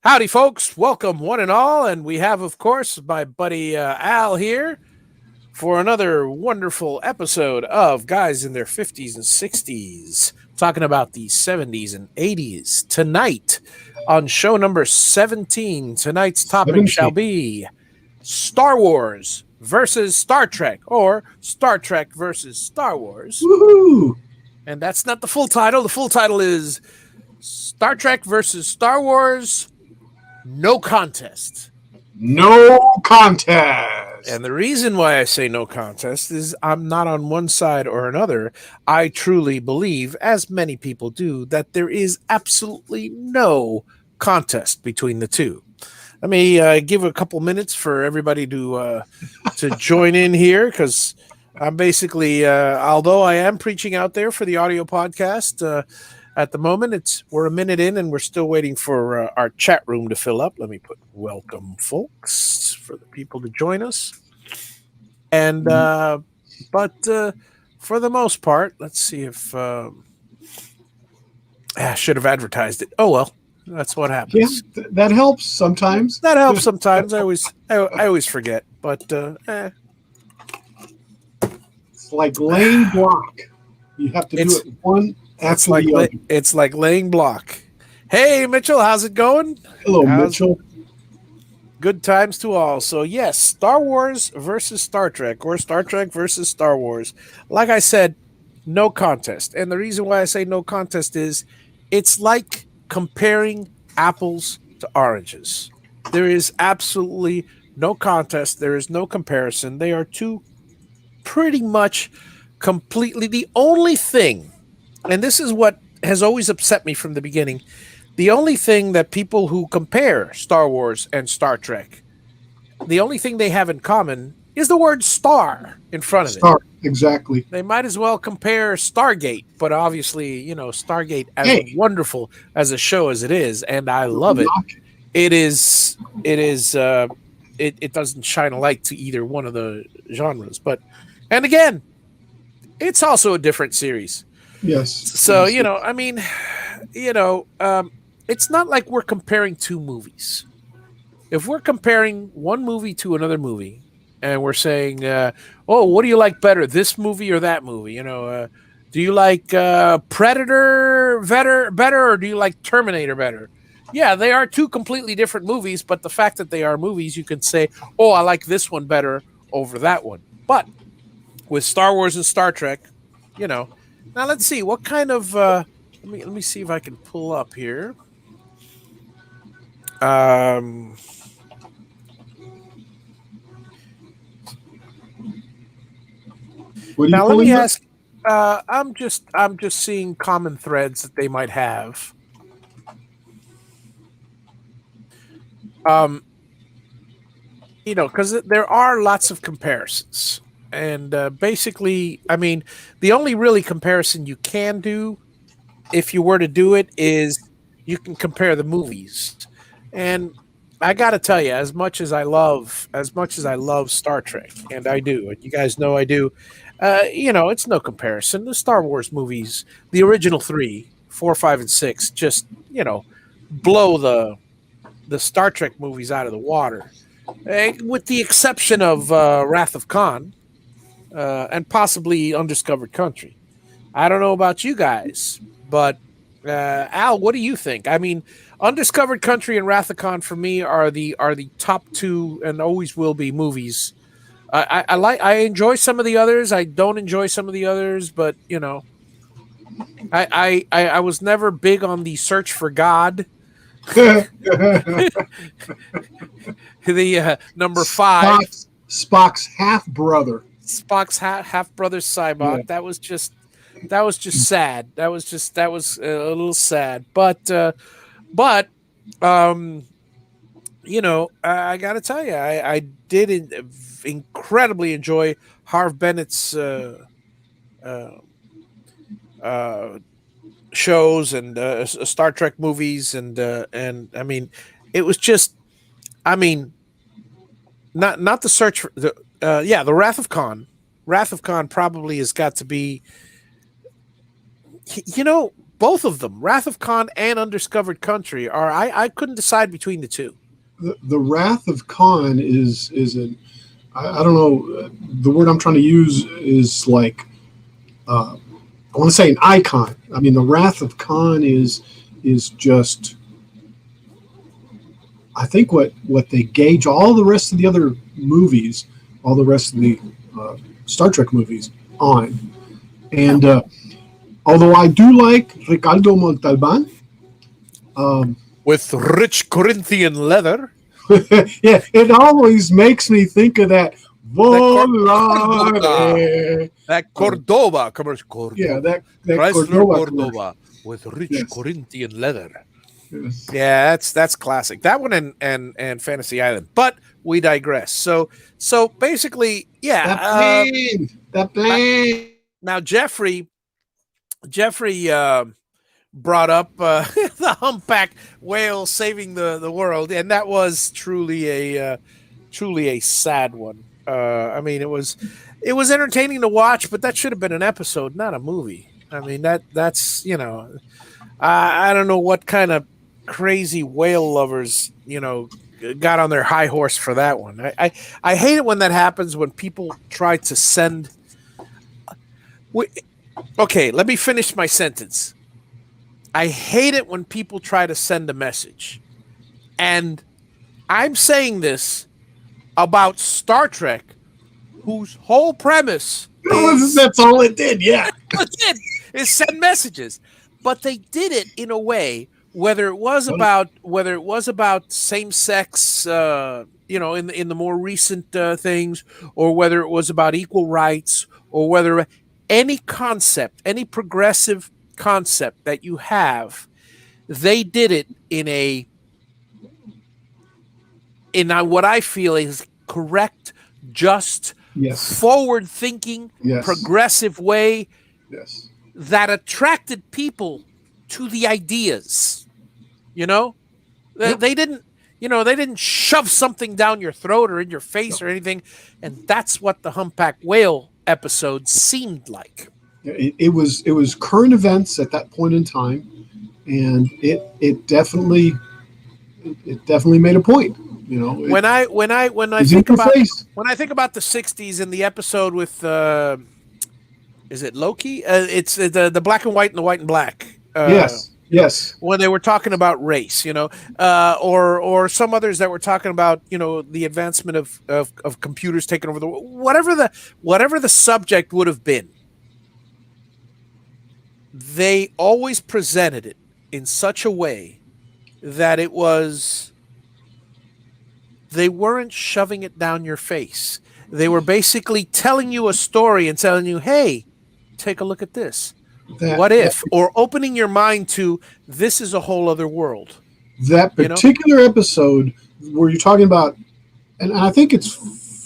Howdy, folks. Welcome, one and all. And we have, of course, my buddy Al here for another wonderful episode of Guys in Their 50s and 60s, talking about the 70s and 80s. Tonight, on show number 17, tonight's topic shall be Star Wars versus Star Trek, or Star Trek versus Star Wars. Woohoo! And that's not the full title. The full title is Star Trek versus Star Wars. No contest. No contest. And the reason why I say no contest is I'm not on one side or another. I truly believe, as many people do, that there is absolutely no contest between the two. Let me give a couple minutes for everybody to join in here, because I'm basically, although I am preaching out there for the audio podcast, at the moment, we're a minute in, and we're still waiting for our chat room to fill up. Let me put welcome, folks, for the people to join us. And but for the most part, let's see if I should have advertised it. Oh well, that's what happens. Yeah, that helps sometimes. That helps sometimes. I always forget, but it's like laying block. You have to do it one. It's like laying block. Hey, Mitchell, how's it going? Hello, Mitchell. Good times to all. So, yes, Star Wars versus Star Trek, or Star Trek versus Star Wars. Like I said, no contest. And the reason why I say no contest is it's like comparing apples to oranges. There is absolutely no contest. There is no comparison. They are two pretty much completely the only thing. And this is what has always upset me from the beginning. The only thing that people who compare Star Wars and Star Trek, the only thing they have in common is the word star in front of it. Exactly. They might as well compare Stargate, but obviously, Stargate, as wonderful as a show as it is, and I love it, it doesn't shine a light to either one of the genres. And again, it's also a different series. Yes. So, it's not like we're comparing two movies. If we're comparing one movie to another movie and we're saying, what do you like better, this movie or that movie? Do you like Predator better, or do you like Terminator better? Yeah, they are two completely different movies, but the fact that they are movies, you can say, I like this one better over that one. But with Star Wars and Star Trek, now let's see what kind of. Let me see if I can pull up here. Now let me ask. I'm just seeing common threads that they might have. Because there are lots of comparisons. And basically, the only really comparison you can do, if you were to do it, is you can compare the movies. And I got to tell you, as much as I love Star Trek, and I do, and you guys know I do, it's no comparison. The Star Wars movies, the original 3, 4, 5, and 6, just blow the Star Trek movies out of the water, with the exception of Wrath of Khan. And possibly Undiscovered Country. I don't know about you guys, but Al, what do you think? Undiscovered Country and Wrath of Khan for me are the top two, and always will be, movies. I enjoy some of the others. I don't enjoy some of the others, but I was never big on the Search for God. The number 5, Spock's half brother. Spock's half brother Cybok. Yeah. That was just sad. That was a little sad. But I got to tell you, I did incredibly enjoy Harve Bennett's shows and Star Trek movies, and it was just, not the search for the Wrath of Khan. Wrath of Khan probably has got to be, both of them, Wrath of Khan and Undiscovered Country, are I couldn't decide between the two. The Wrath of Khan is an I don't know, the word I'm trying to use is like I want to say an icon. I mean, the Wrath of Khan is just, I think what they gauge all the rest of the other movies, all the rest of the Star Trek movies on. And although I do like Ricardo Montalban, with rich Corinthian leather. yeah, it always makes me think of that Volare. That Cordoba commercial. Cordoba. Yeah, that Chrysler Cordoba with rich Yes. Corinthian leather. Yes. Yeah, that's classic. That one and Fantasy Island. But we digress. So basically, yeah. That plane. Now Jeffrey brought up the humpback whale saving the world, and that was truly a sad one. I mean, it was entertaining to watch, but that should have been an episode, not a movie. I mean, that's I don't know what kind of crazy whale lovers got on their high horse for that one. I hate it when that happens, when people try to send. Okay, let me finish my sentence. I hate it when people try to send a message. And I'm saying this about Star Trek, whose whole premise That's all it did, yeah. is send messages. But they did it in a way, whether it was about same-sex in the more recent things, or whether it was about equal rights, or whether any concept, any progressive concept that you have, they did it in what I feel is correct, just, Yes. forward-thinking, Yes. progressive way Yes. that attracted people to the ideas. Yep. They didn't shove something down your throat or in your face or anything, and that's what the humpback whale episode seemed like. It was current events at that point in time, and it definitely made a point. When I think about the 60s and the episode with is it Loki? It's the black and white and the white and black. Yes. When they were talking about race, or some others that were talking about, the advancement of computers taking over whatever the subject would have been. They always presented it in such a way that they weren't shoving it down your face. They were basically telling you a story and telling you, hey, take a look at this. What if? Or opening your mind to, this is a whole other world. That particular episode where you're talking about, and I think it's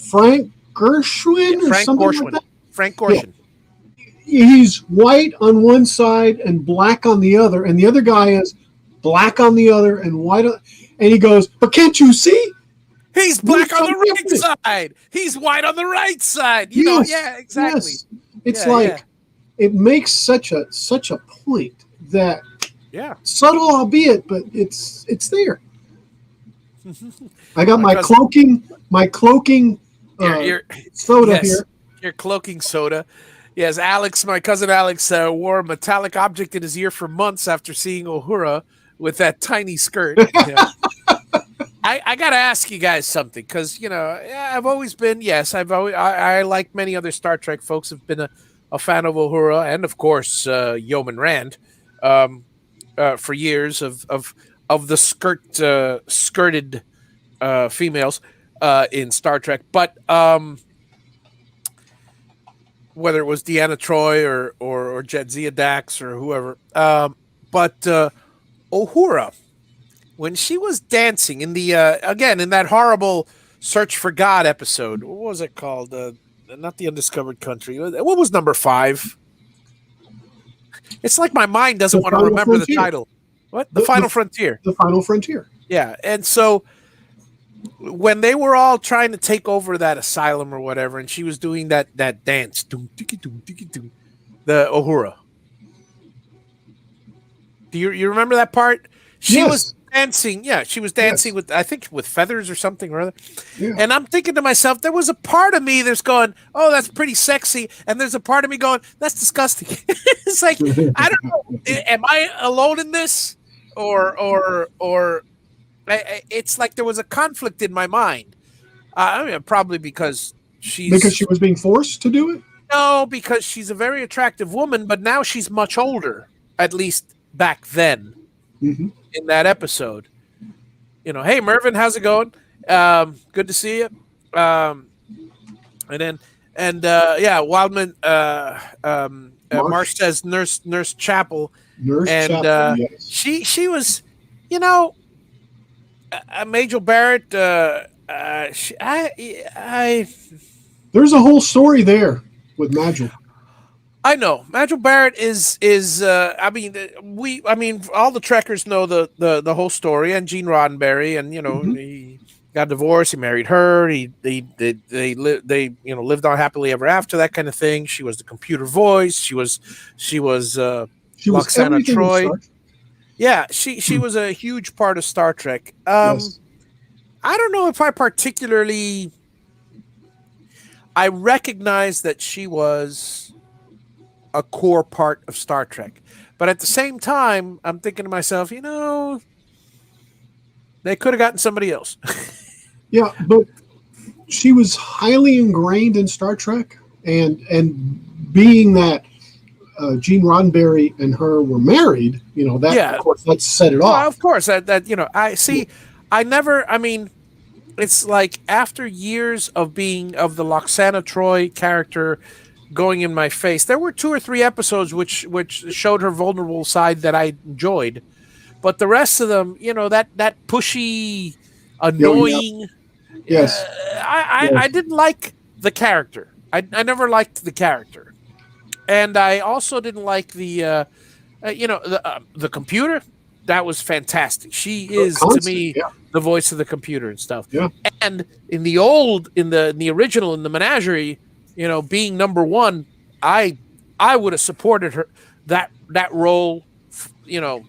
Frank Gershwin or something like that. Frank Gorshin. Yeah. He's white on one side and black on the other, and the other guy is black on the other and white on, and he goes, but can't you see? He's black on the right side. He's white on the right side. Yeah, exactly. Yes. It's it makes such a point that subtle, albeit, but it's there. I got my cloaking soda here. Your cloaking soda. Yes, Alex, my cousin Alex, wore a metallic object in his ear for months after seeing Uhura with that tiny skirt. I got to ask you guys something, because, I've always been, I like many other Star Trek folks, have been a fan of Uhura and, of course, Yeoman Rand for years of the skirted females in Star Trek. But whether it was Deanna Troi or Jadzia Dax or whoever. But Uhura, when she was dancing in the again in that horrible Search for God episode, what was it called? Not the Undiscovered Country. What was number 5? It's like my mind doesn't want to remember the title. What? The Final Frontier. The Final Frontier. Yeah, and so when they were all trying to take over that asylum or whatever, and she was doing that dance, the Uhura. Do you remember that part? She was Yes. dancing. Yeah, she was dancing Yes. with, I think, with feathers or something or other. Yeah. And I'm thinking to myself, there was a part of me that's going, "Oh, that's pretty sexy," and there's a part of me going, "That's disgusting." It's like, I don't know. Am I alone in this, or it's like there was a conflict in my mind. I mean, probably because Because she she's was being forced to do it. no, because she's a very attractive woman, but now she's much older. At least back then Hmm. in that episode. Hey Mervin, how's it going? Good to see you. Um, and then yeah, Wildman Marsh, Marsh says Nurse Chapel, Nurse and Chapel. Yes. she was, you know, Majel Barrett. I There's a whole story there with Magil. I know Majel Barrett is I mean all the Trekkers know the whole story, and Gene Roddenberry, and Hmm. he got divorced, he married her, they lived on happily ever after, that kind of thing. She was the computer voice, she was She was Loxana everything in Troy. Star Trek. Yeah, she was a huge part of Star Trek. Yes. I don't know if I recognize that she was a core part of Star Trek. But at the same time, I'm thinking to myself, they could have gotten somebody else. Yeah, but she was highly ingrained in Star Trek, and being that Gene Roddenberry and her were married, that of Yeah. course that set it Well, off. of course I see. I mean, it's like after years of being of the Loxana Troy character going in my face, there were 2 or 3 episodes which showed her vulnerable side that I enjoyed. But the rest of them, that pushy, Yeah, yeah, annoying. yes, I yes, didn't like the character. I never liked the character, and I also didn't like the computer. That was fantastic. She is to constant. me Yeah, the voice of the computer and stuff. yeah, And in the original, in the Menagerie, being number one, I I would have supported her that role, you know.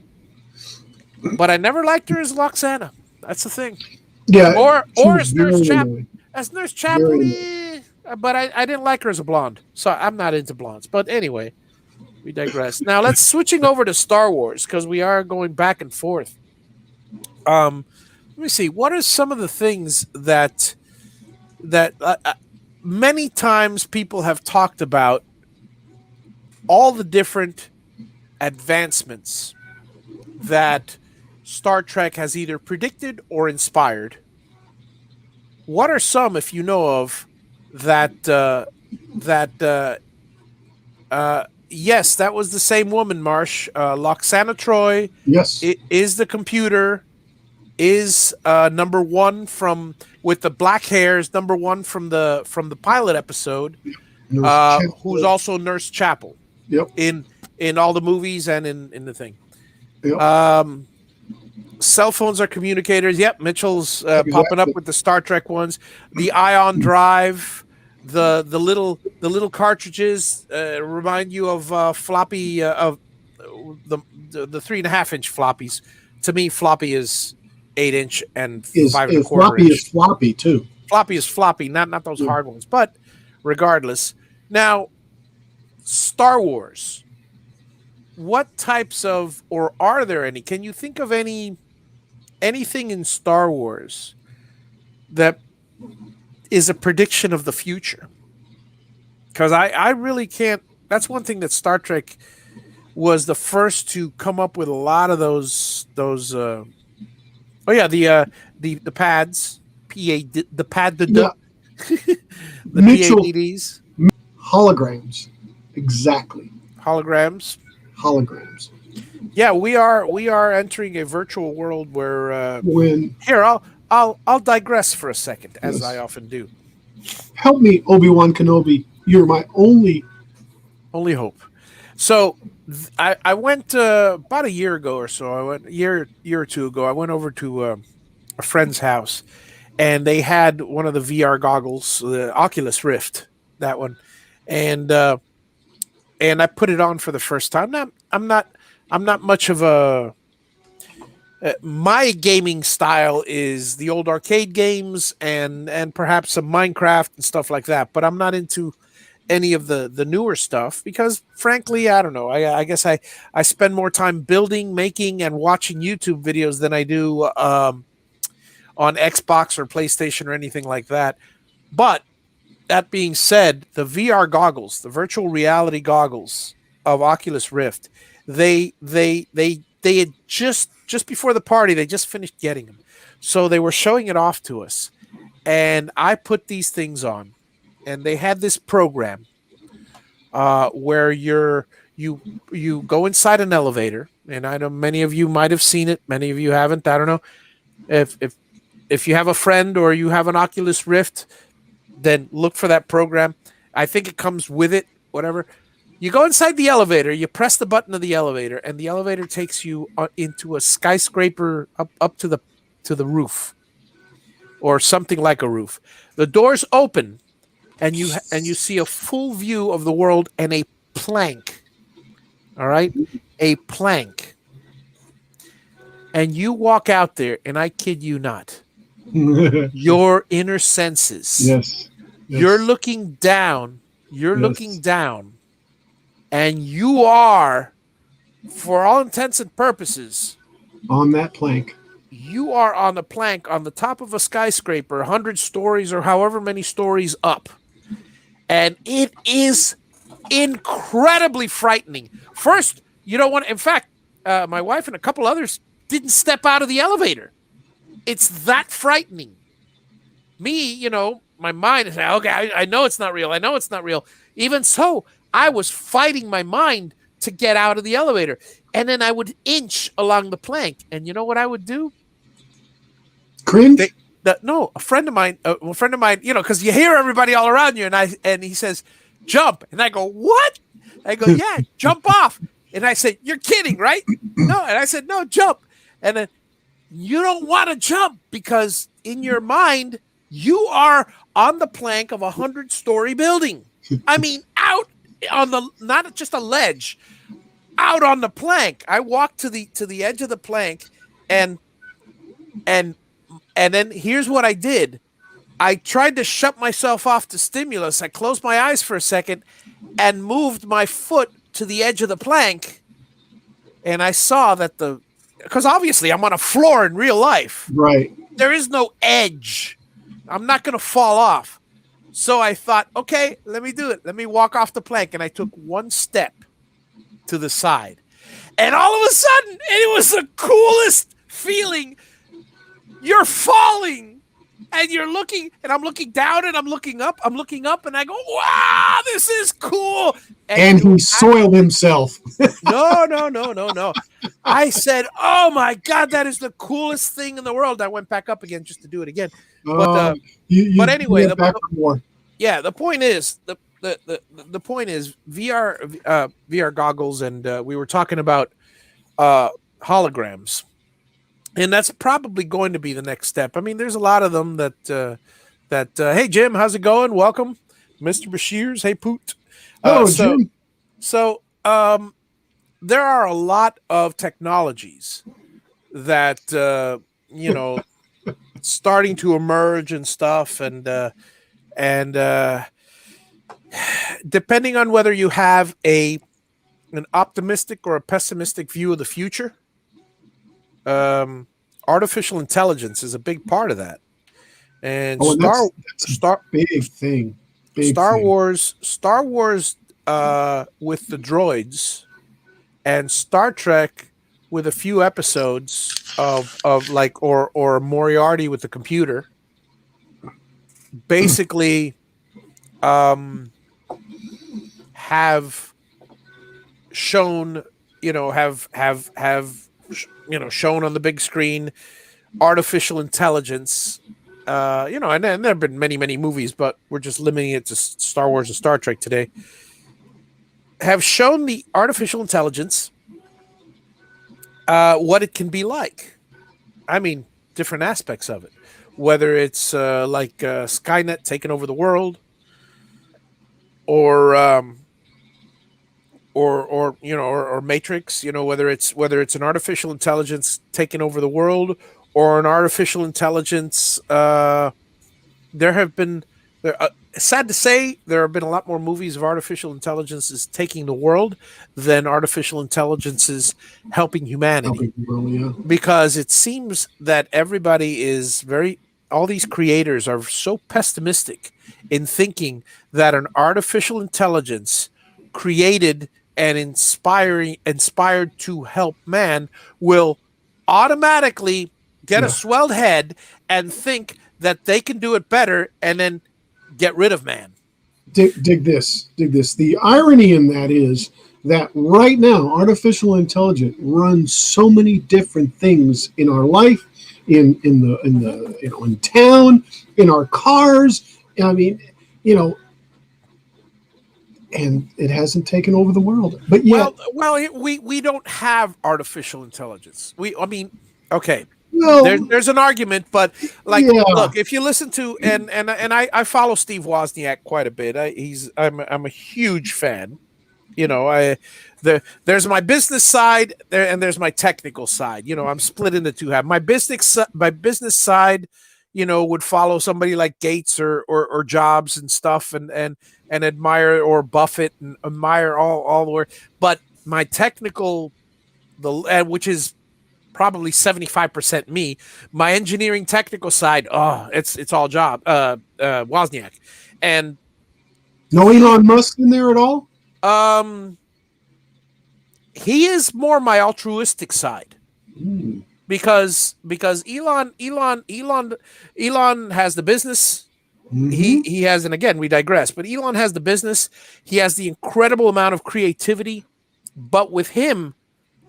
But I never liked her as Loxana. That's the thing. yeah. She Or was as Nurse very Chap annoying. as Nurse Very Chapel. annoying. But I didn't like her as a blonde, so I'm not into blondes. But anyway, we digress. Now let's switching over to Star Wars because we are going back and forth. Let me see. What are some of the things that many times people have talked about all the different advancements that Star Trek has either predicted or inspired? What are some, if you know of, that yes, that was the same woman, Marsh. Loxana Troy Yes, is the computer, is number one from with the black hairs, number one from the pilot episode, Nurse who's Chapel. also Nurse Chapel Yep, in all the movies and in the thing. yep, Um, Cell phones are communicators. Yep, Mitchell's popping up exactly. with the Star Trek ones. The ion drive, the little cartridges remind you of floppy of the 3.5 inch floppies. To me, floppy is 8 inch and five and a Is quarter floppy is inch. floppy too. Floppy is floppy, not those Yeah. hard ones. But regardless, now Star Wars. What types of, or are there any? Can you think of anything in Star Wars that is a prediction of the future? Because I really can't. That's one thing that Star Trek was the first to come up with a lot of those. Oh yeah, the pads, the pad Yeah, the Mitchell PADDs, holograms. Exactly, holograms. holograms. Yeah, we are entering a virtual world where When here I'll digress for a second, as I yes, often do. help me, Obi-Wan Kenobi. You're my only. Only hope. So I went about a year ago or so. I went year or two ago. I went over to a friend's house, and they had one of the VR goggles, the Oculus Rift, that one, and and I put it on for the first time. Now, I'm not. I'm not much of a my gaming style is the old arcade games and perhaps some Minecraft and stuff like that. But I'm not into any of the newer stuff because, frankly, I don't know. I guess I spend more time building, making, and watching YouTube videos than I do on Xbox or PlayStation or anything like that. But that being said, the VR goggles, the virtual reality goggles of Oculus Rift, they had just before the party, they just finished getting them. So they were showing it off to us. And I put these things on, and they had this program where you go inside an elevator, and I know many of you might have seen it, many of you haven't. I don't know if you have a friend or you have an Oculus Rift, then look for that program. I think it comes with it, whatever. You go inside the elevator, you press the button of the elevator, and the elevator takes you into a skyscraper up to the roof or something like a roof. The doors open, and you see a full view of the world and a plank. All right, a plank, and you walk out there, and I kid you not, your inner senses. Yes. You're looking down. You're Yes. looking down, and you are, for all intents and purposes, On that plank. you are on the plank on the top of a skyscraper, 100 stories or however many stories up. And it is incredibly frightening. First, you don't want to, in fact, my wife and a couple others didn't step out of the elevator. It's that frightening. Me, my mind is like, okay, I know it's not real. I know it's not real. Even so, I was fighting my mind to get out of the elevator. And then I would inch along the plank. And you know what I would do? Cringe? No, a friend of mine, because you hear everybody all around you, and he says, jump. And I go, what? I go, yeah, jump off. And I said, you're kidding, right? No. And I said, no, jump. And then you don't want to jump because in your mind, you are on the plank of a 100-story building. I mean, out on the, not just a ledge, out on the plank. I walked to the edge of the plank, and then here's what I did. I tried to shut myself off to stimulus. I closed my eyes for a second and moved my foot to the edge of the plank, and I saw that because obviously I'm on a floor in real life. Right. There is no edge. I'm not going to fall off. So I thought, okay, let me do it. Let me walk off the plank. And I took one step to the side. And all of a sudden, it was the coolest feeling. You're falling. And you're looking, and I'm looking down, and I'm looking up, and I go, wow, this is cool. And he soiled himself. No. I said, oh my God, that is the coolest thing in the world. I went back up again just to do it again. But anyway, the point is, the point is VR goggles, and we were talking about holograms. And that's probably going to be the next step. I mean, there's a lot of them that hey, Jim, how's it going? Welcome. Mr. Bashirs. Hey, Poot. Jim. So there are a lot of technologies that, starting to emerge and stuff. And depending on whether you have an optimistic or a pessimistic view of the future, artificial intelligence is a big part of that. And Star big thing. Star Wars with the droids, and Star Trek with a few episodes of like or Moriarty with the computer, basically have shown, shown on the big screen artificial intelligence. And there have been many, many movies, but we're just limiting it to Star Wars and Star Trek today. Have shown the artificial intelligence what it can be like. I mean, different aspects of it. Whether it's like Skynet taking over the world, or or Matrix, whether it's an artificial intelligence taking over the world or an artificial intelligence. There have been there. Sad to say, there have been a lot more movies of artificial intelligences taking the world than artificial intelligences helping humanity, Helping people, yeah. because it seems that everybody is very all these creators are so pessimistic in thinking that an artificial intelligence created and inspired to help man will automatically get a Yeah. swelled head and think that they can do it better and then get rid of man. Dig this. Dig this. The irony in that is that right now, artificial intelligence runs so many different things in our life, in the in town, in our cars. I mean, you know, and it hasn't taken over the world. But yet, We don't have artificial intelligence. I mean, okay, well, there's an argument, but like, yeah, look, if you listen to and I follow Steve Wozniak quite a bit. I'm a huge fan. There's my business side there, and there's my technical side. I'm split into two halves. My business side, would follow somebody like Gates or Jobs and stuff, and admire, or Buffett, and admire all the work. But my technical, which is probably 75% me, my engineering technical side, it's all Wozniak. And no he Elon Musk in there at all. um he is more my altruistic side, Mm. because Elon has the business. Hmm. He has, and again, we digress, but Elon has the business. He has the incredible amount of creativity, but with him,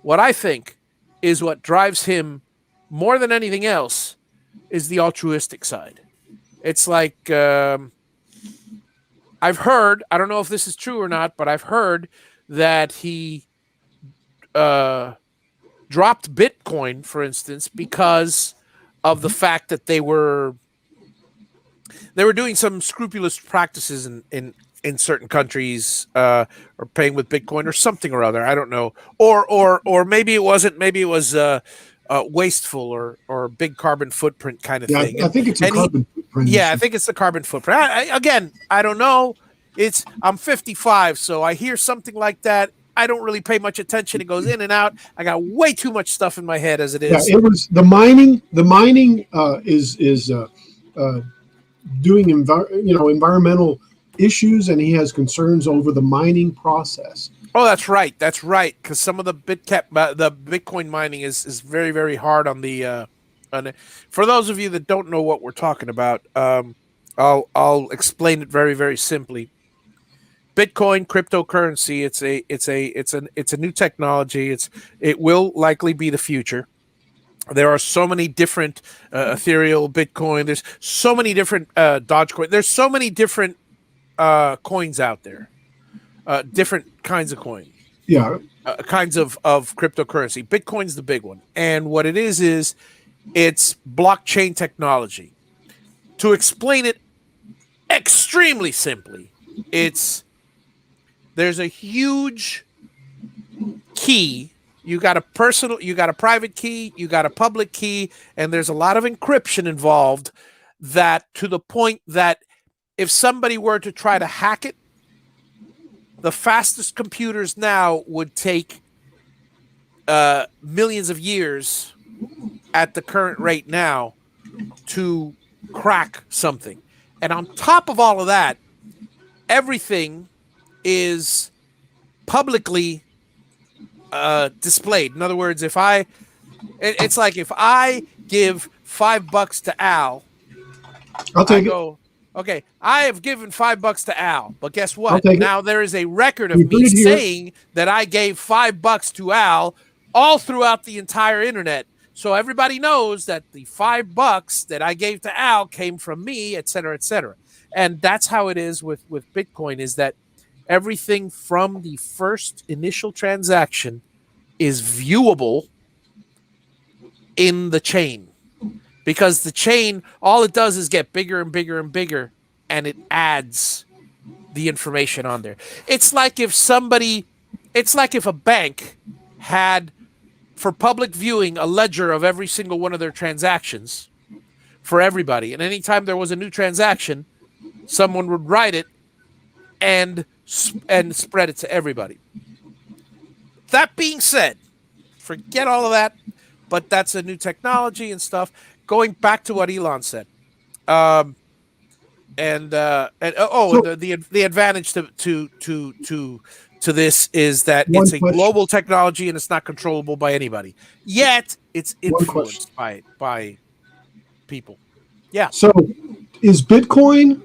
what I think is what drives him more than anything else is the altruistic side. It's like, I've heard, I don't know if this is true or not, but I've heard that he uh, dropped Bitcoin, for instance, because of the fact that they were doing some scrupulous practices in certain countries, or paying with Bitcoin or something or other. I don't know, or maybe it wasn't. Maybe it was wasteful, or big carbon footprint kind of Yeah, thing. I think it's a And he, carbon footprint yeah, I issue. think it's the carbon footprint. Again, I don't know. I'm 55, so I hear something like that. I don't really pay much attention. It goes in and out. I got way too much stuff in my head as it Yeah, is. it was the mining. The mining is uh, doing environmental issues, and he has concerns over the mining process. Oh, that's right. That's right. Because some of the the Bitcoin mining is very, very hard on the. For those of you that don't know what we're talking about, I'll explain it very, very simply. Bitcoin cryptocurrency. It's a new technology. It will likely be the future. There are so many different ethereal Bitcoin. There's so many different Dogecoin. There's so many different coins out there. Different kinds of coin, Yeah, kinds of cryptocurrency. Bitcoin's the big one, and what it is it's blockchain technology. To explain it extremely simply, it's there's a huge key. You got a private key, you got a public key, and there's a lot of encryption involved. That, to the point that if somebody were to try to hack it, the fastest computers now would take millions of years at the current rate now to crack something. And on top of all of that, everything is publicly displayed. In other words, it's like if I give $5 to Al, I'll I take it. go, okay, I have given $5 to Al, but guess I'll what? take it. Now there is a record of You put me it here. saying that I gave $5 to Al all throughout the entire internet. So everybody knows that the $5 that I gave to Al came from me, et cetera, et cetera. And that's how it is with Bitcoin, is that everything from the first initial transaction is viewable in the chain, because the chain, all it does is get bigger and bigger and bigger, and it adds the information on there. It's like if somebody It's like if a bank had for public viewing a ledger of every single one of their transactions for everybody. And anytime there was a new transaction, someone would write it and spread it to everybody. That being said, forget all of that, but that's a new technology and stuff. Going back to what Elon said, um, So the advantage to this is that one it's a question. global technology and it's not controllable by anybody. Yet it's One question. influenced by people. Yeah, So is Bitcoin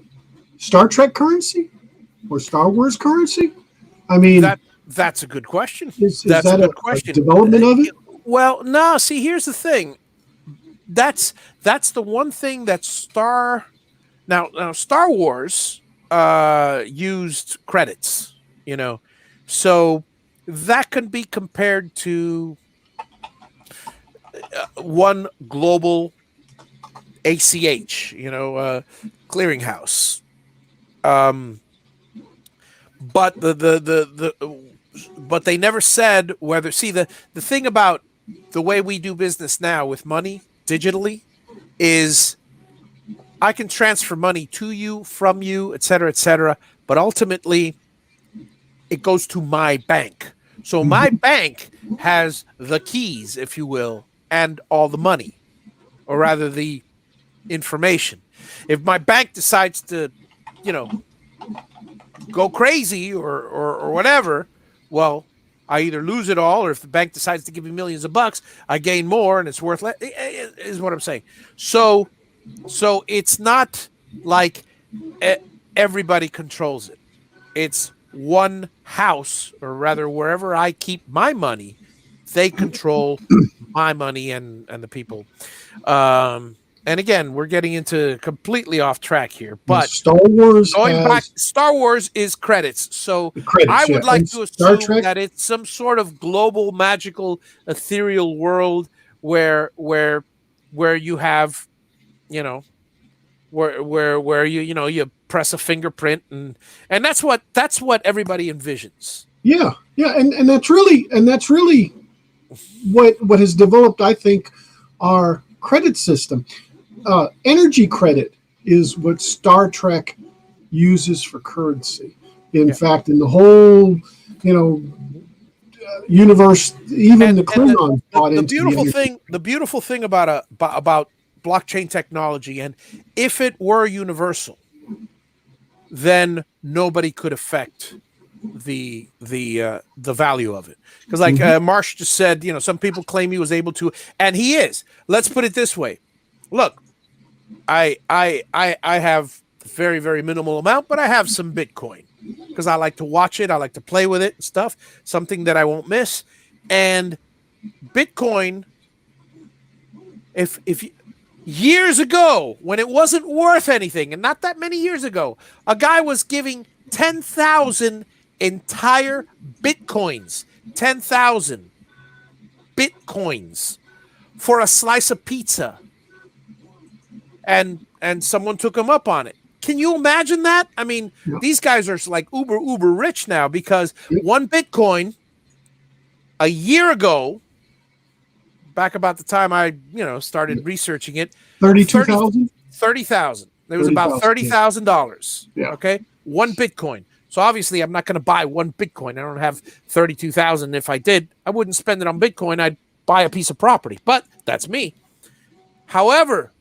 Star Trek currency or Star Wars currency? I mean, that's a good question. is That's a that good a question. development of it? Well, no. See, here's the thing. That's the one thing that Star Wars used credits, so that can be compared to one global ACH, clearinghouse. Um, but but they never said whether. See, the thing about the way we do business now with money digitally is I can transfer money to you, from you, et cetera, but ultimately it goes to my bank. So my Mhm. bank has the keys, if you will, and all the money, or rather the information. If my bank decides to, you know, go crazy or whatever, well, I either lose it all, or if the bank decides to give me millions of bucks, I gain more and it's worth less. Is what I'm saying. So it's not like e- everybody controls it. It's one house, or rather, wherever I keep my money, they control my money and the people. Um, and again, we're getting into completely off track here, Now, but Star Wars going back, has Star Wars is credits. So the I credits, yeah, would like and to Star assume Trek. that it's some sort of global, magical, ethereal world where you have, you know, where you press a fingerprint, and that's what everybody envisions. Yeah, yeah, and that's really what has developed. I think our credit system, energy credit, is what Star Trek uses for currency. In Yeah. fact, in the whole, you know, universe, even the And Klingons bought the into the beautiful energy. thing the beautiful thing about blockchain technology, and if it were universal, then nobody could affect the value of it, because like Mhm. Marsh just said, some people claim he was able to, and he is. Let's put it this way. Look, I have very, very minimal amount, but I have some Bitcoin because I like to watch it, I like to play with it and stuff, something that I won't miss. And Bitcoin, if years ago, when it wasn't worth anything, and not that many years ago, a guy was giving 10,000 entire Bitcoins, 10,000 Bitcoins for a slice of pizza, and someone took him up on it. Can you imagine that? I mean, Yeah. these guys are like uber rich now, because Yep. one Bitcoin a year ago, back about the time I, started researching it, 30 32,000. 30,000. It was about 30,000. Yeah. $30,000. Yeah. Okay. One Bitcoin. So obviously I'm not going to buy one Bitcoin. I don't have 32,000. If I did, I wouldn't spend it on Bitcoin. I'd buy a piece of property, but that's me. However,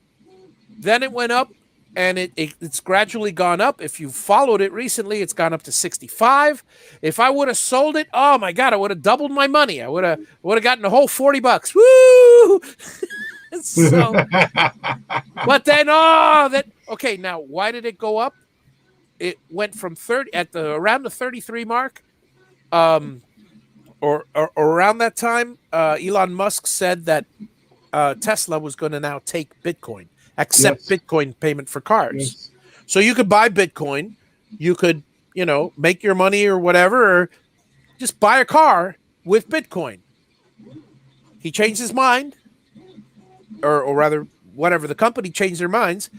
then it went up, and it's gradually gone up. If you followed it recently, it's gone up to 65. If I would have sold it, oh my God, I would have doubled my money. I would have gotten a whole $40. Woo! So, but then, okay, now why did it go up? It went from 30 at the around the 33 mark, um, or around that time. Elon Musk said that Tesla was going to now take Bitcoin, accept Yes. Bitcoin payment for cars. Yes. So you could buy Bitcoin, you could, make your money or whatever, or just buy a car with Bitcoin. He changed his mind, or rather, whatever, the company changed their minds.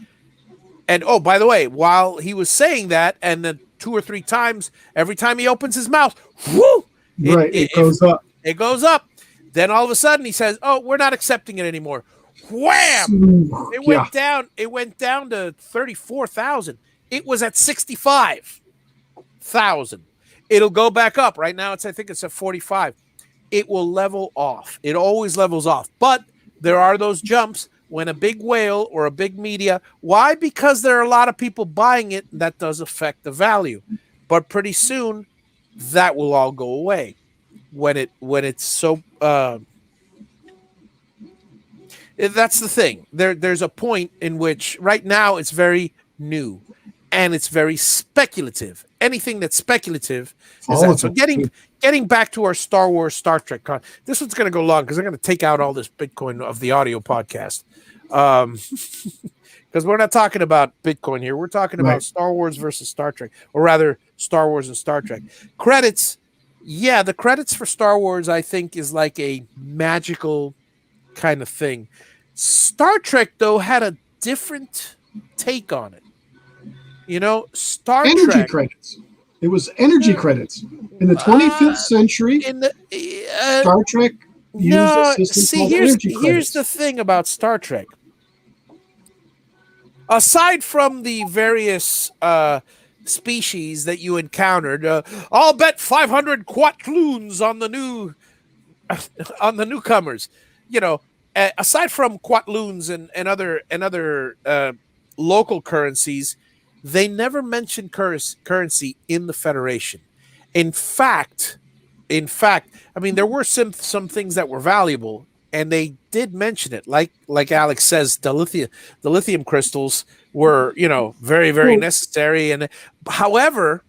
And oh, by the way, while he was saying that, and then two or three times, every time he opens his mouth, whoo, Right. It goes up. It goes up. Then all of a sudden he says, "Oh, we're not accepting it anymore." Wham! It Yeah. went down. It went down to 34,000. It was at 65,000. It'll go back up. Right now, I think it's at 45. It will level off. It always levels off. But there are those jumps when a big whale or a big media. Why? Because there are a lot of people buying it. That does affect the value. But pretty soon, that will all go away. When it's so that's the thing. There's a point in which right now it's very new and it's very speculative. Anything that's speculative is that. So getting back to our Star Wars Star Trek this one's going to go long because I'm going to take out all this Bitcoin of the audio podcast. Because we're not talking about Bitcoin here. We're talking about Star Wars versus Star Trek, or rather Star Wars and Star Trek. Credits. Yeah, the credits for Star Wars, I think, is like a magical kind of thing. Star Trek, though, had a different take on it. You know, Energy credits. It was energy credits. In the 25th century, Star Trek used a system called energy credits. Here's the thing about Star Trek. Aside from the various species that you encountered, I'll bet 500 quatloons on the newcomers. You know, aside from quatloons and other local currencies, they never mentioned currency in the Federation. In fact, I mean, there were some things that were valuable, and they did mention it. Like Alex says, the lithium crystals were, very, very necessary. And however,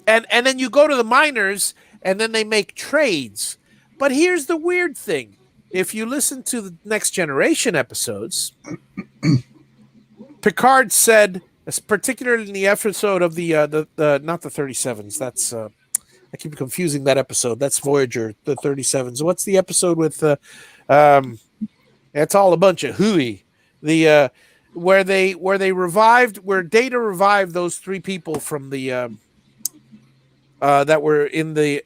and then you go to the miners, and then they make trades. But here's the weird thing: if you listen to the Next Generation episodes, Picard said, particularly in the episode of the not the 37s. That's I keep confusing that episode. That's Voyager, the 37s. What's the episode with it's all a bunch of hooey. The where Data revived those three people from the that were in the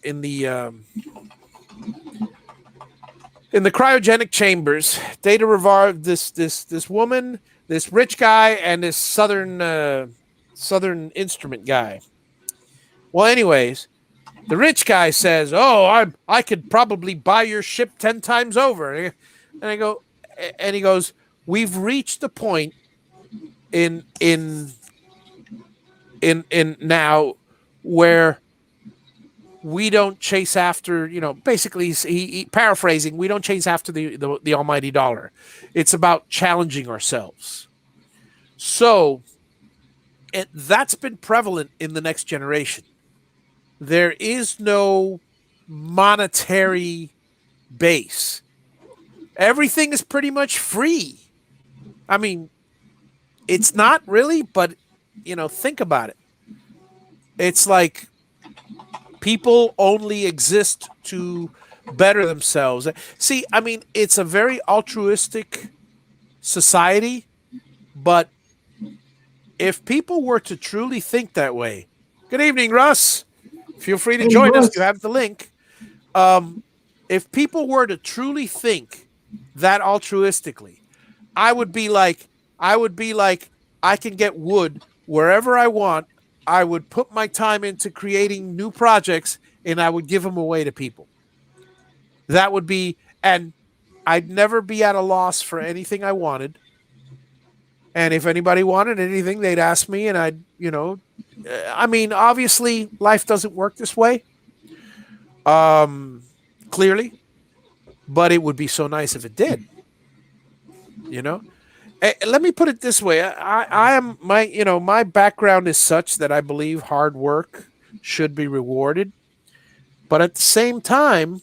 cryogenic chambers. Data revived this woman, this rich guy, and this southern instrument guy. Well, anyways, the rich guy says, "Oh, I could probably buy your ship 10 times over." And he goes, "We've reached the point in now where we don't chase after, basically he paraphrasing, we don't chase after the almighty dollar. It's about challenging ourselves." So that's been prevalent in the Next Generation. There is no monetary base. Everything is pretty much free. I mean, it's not really, but think about it. It's like people only exist to better themselves. See, I mean, it's a very altruistic society, but if people were to truly think that way, good evening, Russ. Feel free to join us. You have the link. If people were to truly think that altruistically, I would be like, I can get wood wherever I want. I would put my time into creating new projects, and I would give them away to people. That would be, and I'd never be at a loss for anything I wanted. And if anybody wanted anything, they'd ask me, and I'd, I mean, obviously, life doesn't work this way, clearly, but it would be so nice if it did. Let me put it this way: I am my background is such that I believe hard work should be rewarded, but at the same time,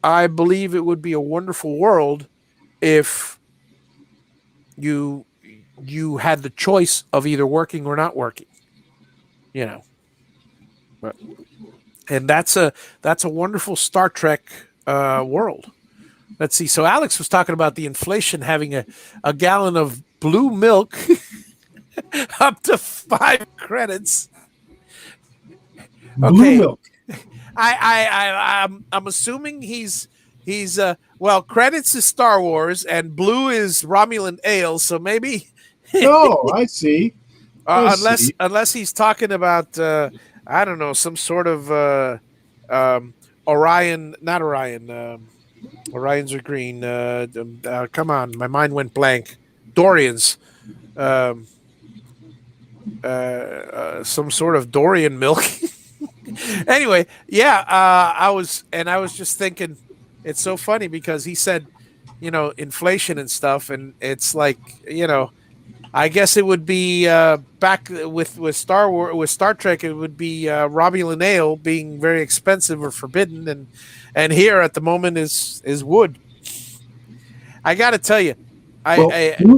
I believe it would be a wonderful world if you had the choice of either working or not working. But, and that's a wonderful Star Trek world. Let's see. So Alex was talking about the inflation having a gallon of blue milk up to 5 credits. Blue milk. I'm assuming he's well, credits is Star Wars and blue is Romulan ale, so maybe Oh, I see. I see. unless he's talking about I don't know, some sort of um, Orion, not Orion. Orions are green. Come on, my mind went blank. Dorians. Um, some sort of Dorian milk. Anyway, yeah, I was just thinking, it's so funny because he said, inflation and stuff, and it's like, I guess it would be back with Star Wars, with Star Trek, it would be Romulan ale being very expensive or forbidden, and here at the moment is wood. I got to tell you, Well,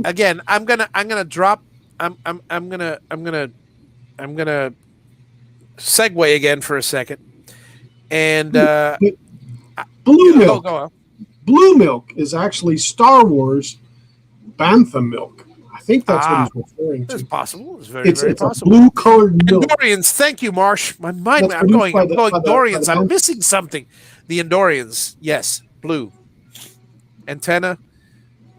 again, I'm gonna drop. I'm gonna segue again for a second, and blue milk. go on. Blue milk is actually Star Wars bantha milk. I think that's what he's referring to. It's possible. It's very It's possible. a blue colored milk. Endorians, thank you, Marsh. My mind, That's I'm going produced by the Endorians. I'm bantha. missing something. The Endorians, yes, blue antenna.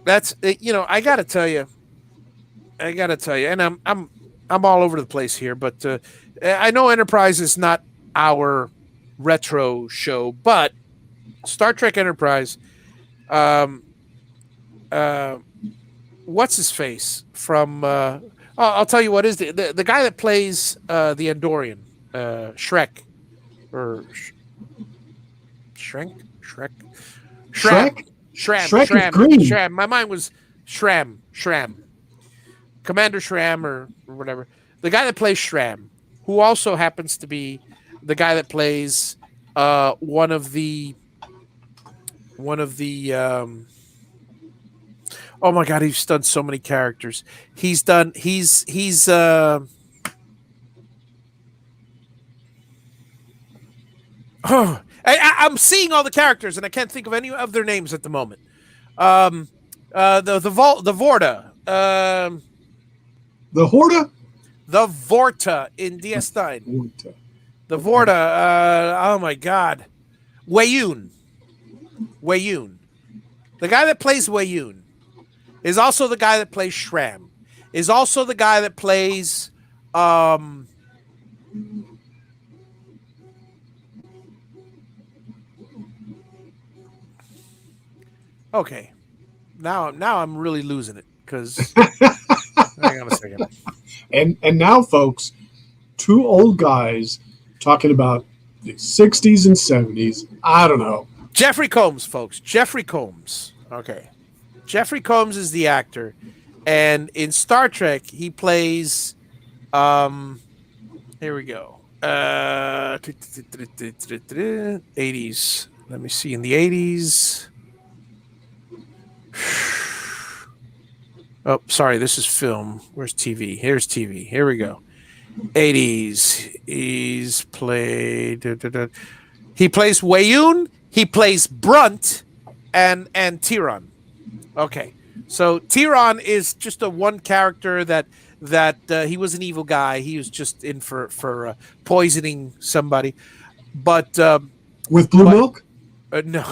That's I gotta tell you, and I'm all over the place here, but I know Enterprise is not our retro show, but Star Trek Enterprise. Um, what's his face from? I'll tell you what is the guy that plays the Andorian, Shrek, or Shrek, Shrek? Shrek is Shram, green. Shram. My mind was Shram, Commander Shram, or whatever. The guy that plays Shram, who also happens to be the guy that plays one of the oh my god, he's done so many characters. He's I'm seeing all the characters and I can't think of any of their names at the moment. The Vorta, The Horta? the Vorta in DS9. Horta. The Vorta. Oh my God, Wayun. The guy that plays Wayun is also the guy that plays Shram. Is also the guy that plays. Okay, now I'm really losing it because. Hang on a second. And now, folks, two old guys talking about the 60s and 70s. I don't know. Jeffrey Combs, folks. Jeffrey Combs. Okay. Jeffrey Combs is the actor. And in Star Trek, he plays here we go. 80s. Let me see. In the 80s. Oh, sorry, this is film. Where's TV? Here's TV. Here we go. 80s. He's played. He plays Wayun. He plays Brunt, and Tyron. Okay, so Tyron is just a one character that he was an evil guy. He was just in for poisoning somebody, but With blue milk? no.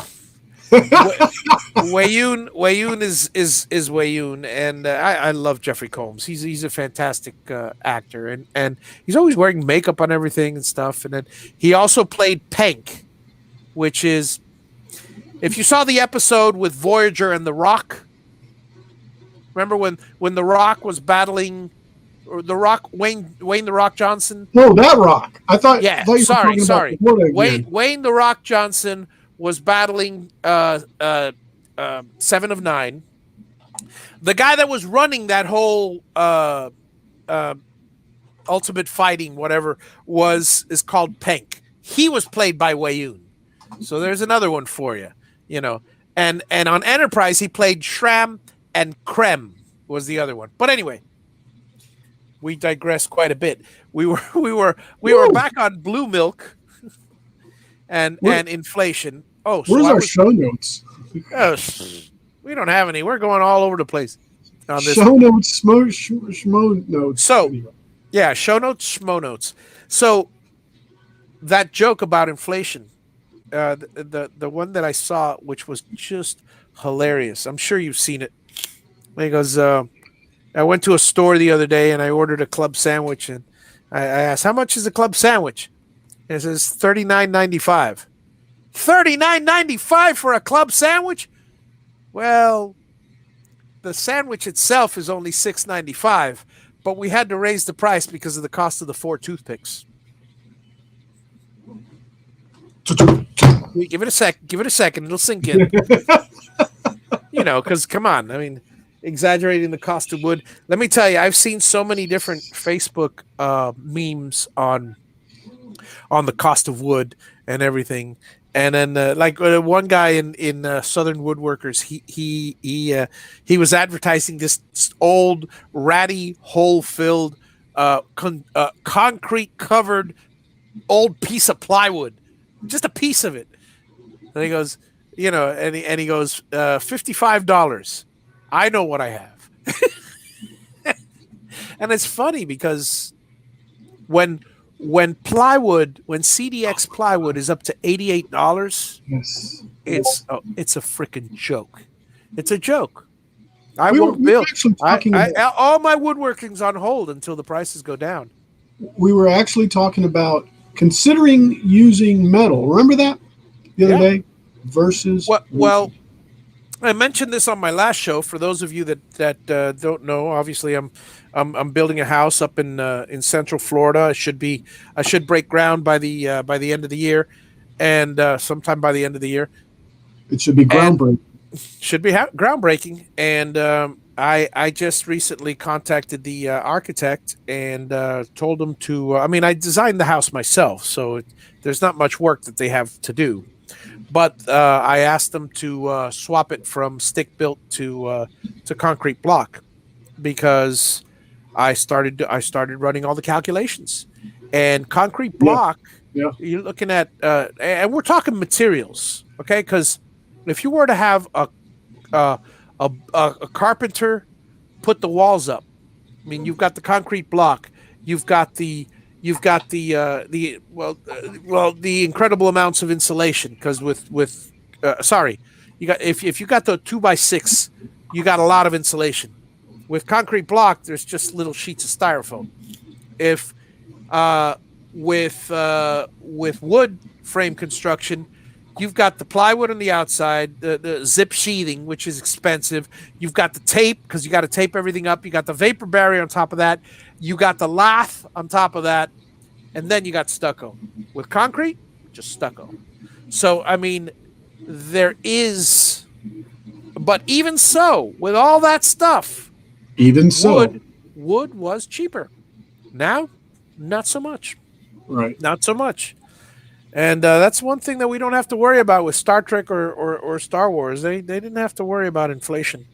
Wayun is Wayun, and I love Jeffrey Combs. He's a fantastic actor, and he's always wearing makeup on everything and stuff. And then he also played Pank, which is, if you saw the episode with Voyager and The Rock, remember when The Rock was battling, or The Rock, Wayne The Rock Johnson? No, that rock. I thought. Yeah, I thought you were talking about sorry. the Horta again. Wayne The Rock Johnson was battling 7 of 9. The guy that was running that whole ultimate fighting, whatever, is called Pank. He was played by Wayun. So there's another one for you, And on Enterprise, he played Shram, and Krem was the other one. But anyway, we digress quite a bit. We were back on blue milk and inflation. Oh, so Where's our show notes? We don't have any. We're going all over the place on this. Show notes, schmo notes. So, yeah, show notes, schmo notes. So, that joke about inflation, the one that I saw, which was just hilarious. I'm sure you've seen it. He goes, I went to a store the other day and I ordered a club sandwich, and I asked, "How much is a club sandwich?" And it says $39.95. $39.95 for a club sandwich? Well, the sandwich itself is only $6.95, but we had to raise the price because of the cost of the 4 toothpicks. Give it a sec. Give it a second. It'll sink in. Because come on. I mean, exaggerating the cost of wood. Let me tell you, I've seen so many different Facebook memes on the cost of wood and everything. And then, one guy in Southern Woodworkers, he was advertising this old ratty hole filled concrete covered old piece of plywood, just a piece of it. And he goes, and he goes, $55. I know what I have. And it's funny because when CDX plywood is up to $88, Yes. it's a freaking joke. It's a joke. I won't build. All my woodworking's on hold until the prices go down. We were actually talking about considering using metal. Remember that the other day versus well. I mentioned this on my last show. For those of you that don't know, obviously I'm building a house up in Central Florida. I should break ground by the end of the year, and sometime by the end of the year. It should be groundbreaking. Groundbreaking, and I just recently contacted the architect and told him to. I designed the house myself, so there's not much work that they have to do. But I asked them to swap it from stick built to concrete block, because I started running all the calculations, and concrete block. Yeah. You're looking at, and we're talking materials, okay? Because if you were to have a carpenter put the walls up, you've got the concrete block, you've got the incredible amounts of insulation, because you got if you got the 2x6, you got a lot of insulation. With concrete block, there's just little sheets of styrofoam. If with wood frame construction, you've got the plywood on the outside, the zip sheathing, which is expensive. You've got the tape, because you got to tape everything up. You got the vapor barrier on top of that. You got the lath on top of that. And then you got stucco. With concrete, just stucco. So, there is... But even so, with all that stuff, wood was cheaper. Now, not so much. Right. Not so much. And that's one thing that we don't have to worry about with Star Trek or Star Wars. They didn't have to worry about inflation.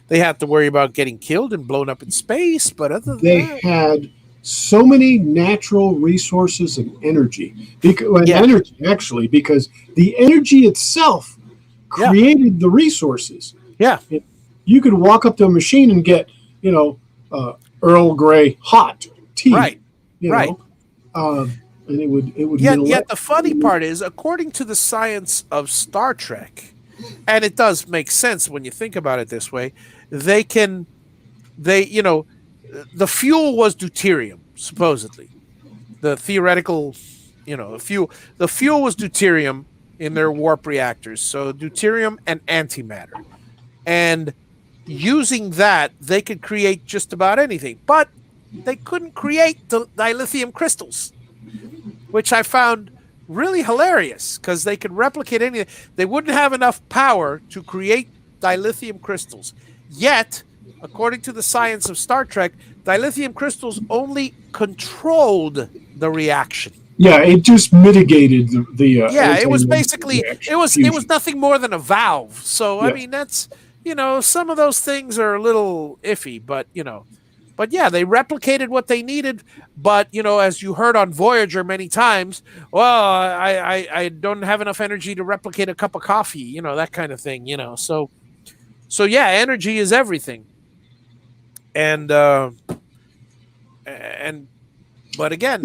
They had to worry about getting killed and blown up in space. But other than that, had so many natural resources and energy. Energy, actually, because the energy itself created the resources. Yeah. You could walk up to a machine and get, Earl Grey hot tea. Right. And it would Yet the funny part is, according to the science of Star Trek, and it does make sense when you think about it this way, the fuel was deuterium, supposedly. The theoretical, the fuel was deuterium in their warp reactors. So deuterium and antimatter. And using that, they could create just about anything. But they couldn't create the dilithium crystals, which I found really hilarious, because they could replicate anything. They wouldn't have enough power to create dilithium crystals. Yet, according to the science of Star Trek, dilithium crystals only controlled the reaction. Yeah, it just mitigated the it was basically it was nothing more than a valve. So that's some of those things are a little iffy, but they replicated what they needed. But as you heard on Voyager many times, well, I don't have enough energy to replicate a cup of coffee, that kind of thing, So energy is everything. And but again,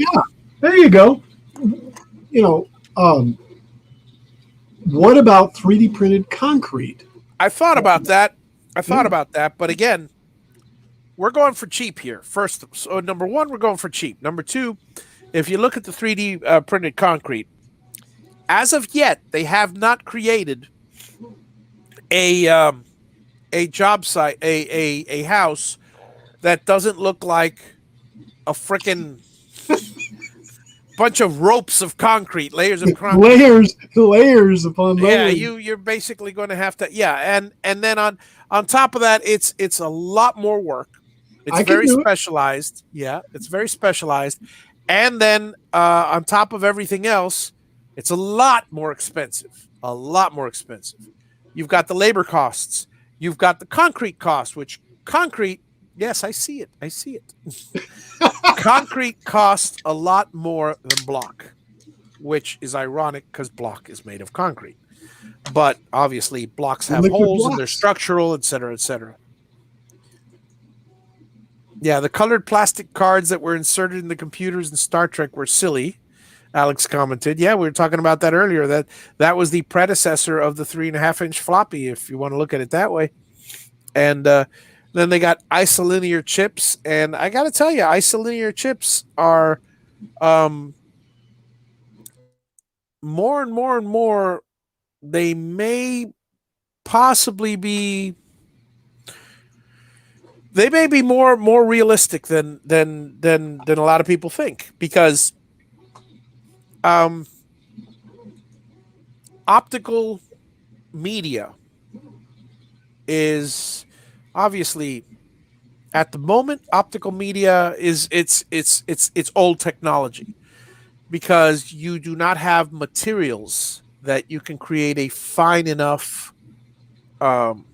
there you go. you know, what about 3D printed concrete? I thought about that. I thought Yeah. about that, but again, we're going for cheap here. First, so number one, we're going for cheap. Number two, if you look at the 3D printed concrete, as of yet, they have not created a a job site, a house that doesn't look like a freaking bunch of ropes of concrete, layers of concrete. Layers upon Yeah, layers. you're basically going to have to, yeah, and then on top of that, it's a lot more work. It's I can very do it. specialized. Yeah, it's very specialized. And then on top of everything else, it's a lot more expensive. A lot more expensive. You've got the labor costs. You've got the concrete cost, which concrete, yes, I see it. I see it. Concrete costs a lot more than block, which is ironic because block is made of concrete. But obviously, blocks have Liquid holes and they're blocks. structural, et cetera, et cetera. Yeah, the colored plastic cards that were inserted in the computers in Star Trek were silly. Alex commented. Yeah, we were talking about that earlier. That was the predecessor of the 3.5-inch floppy, if you want to look at it that way. And then they got isolinear chips, and I got to tell you, isolinear chips are um, more and more and more. They may possibly be. They may be more realistic than a lot of people think because um, optical media is obviously at the moment optical media is it's old technology because you do not have materials that you can create a fine enough um,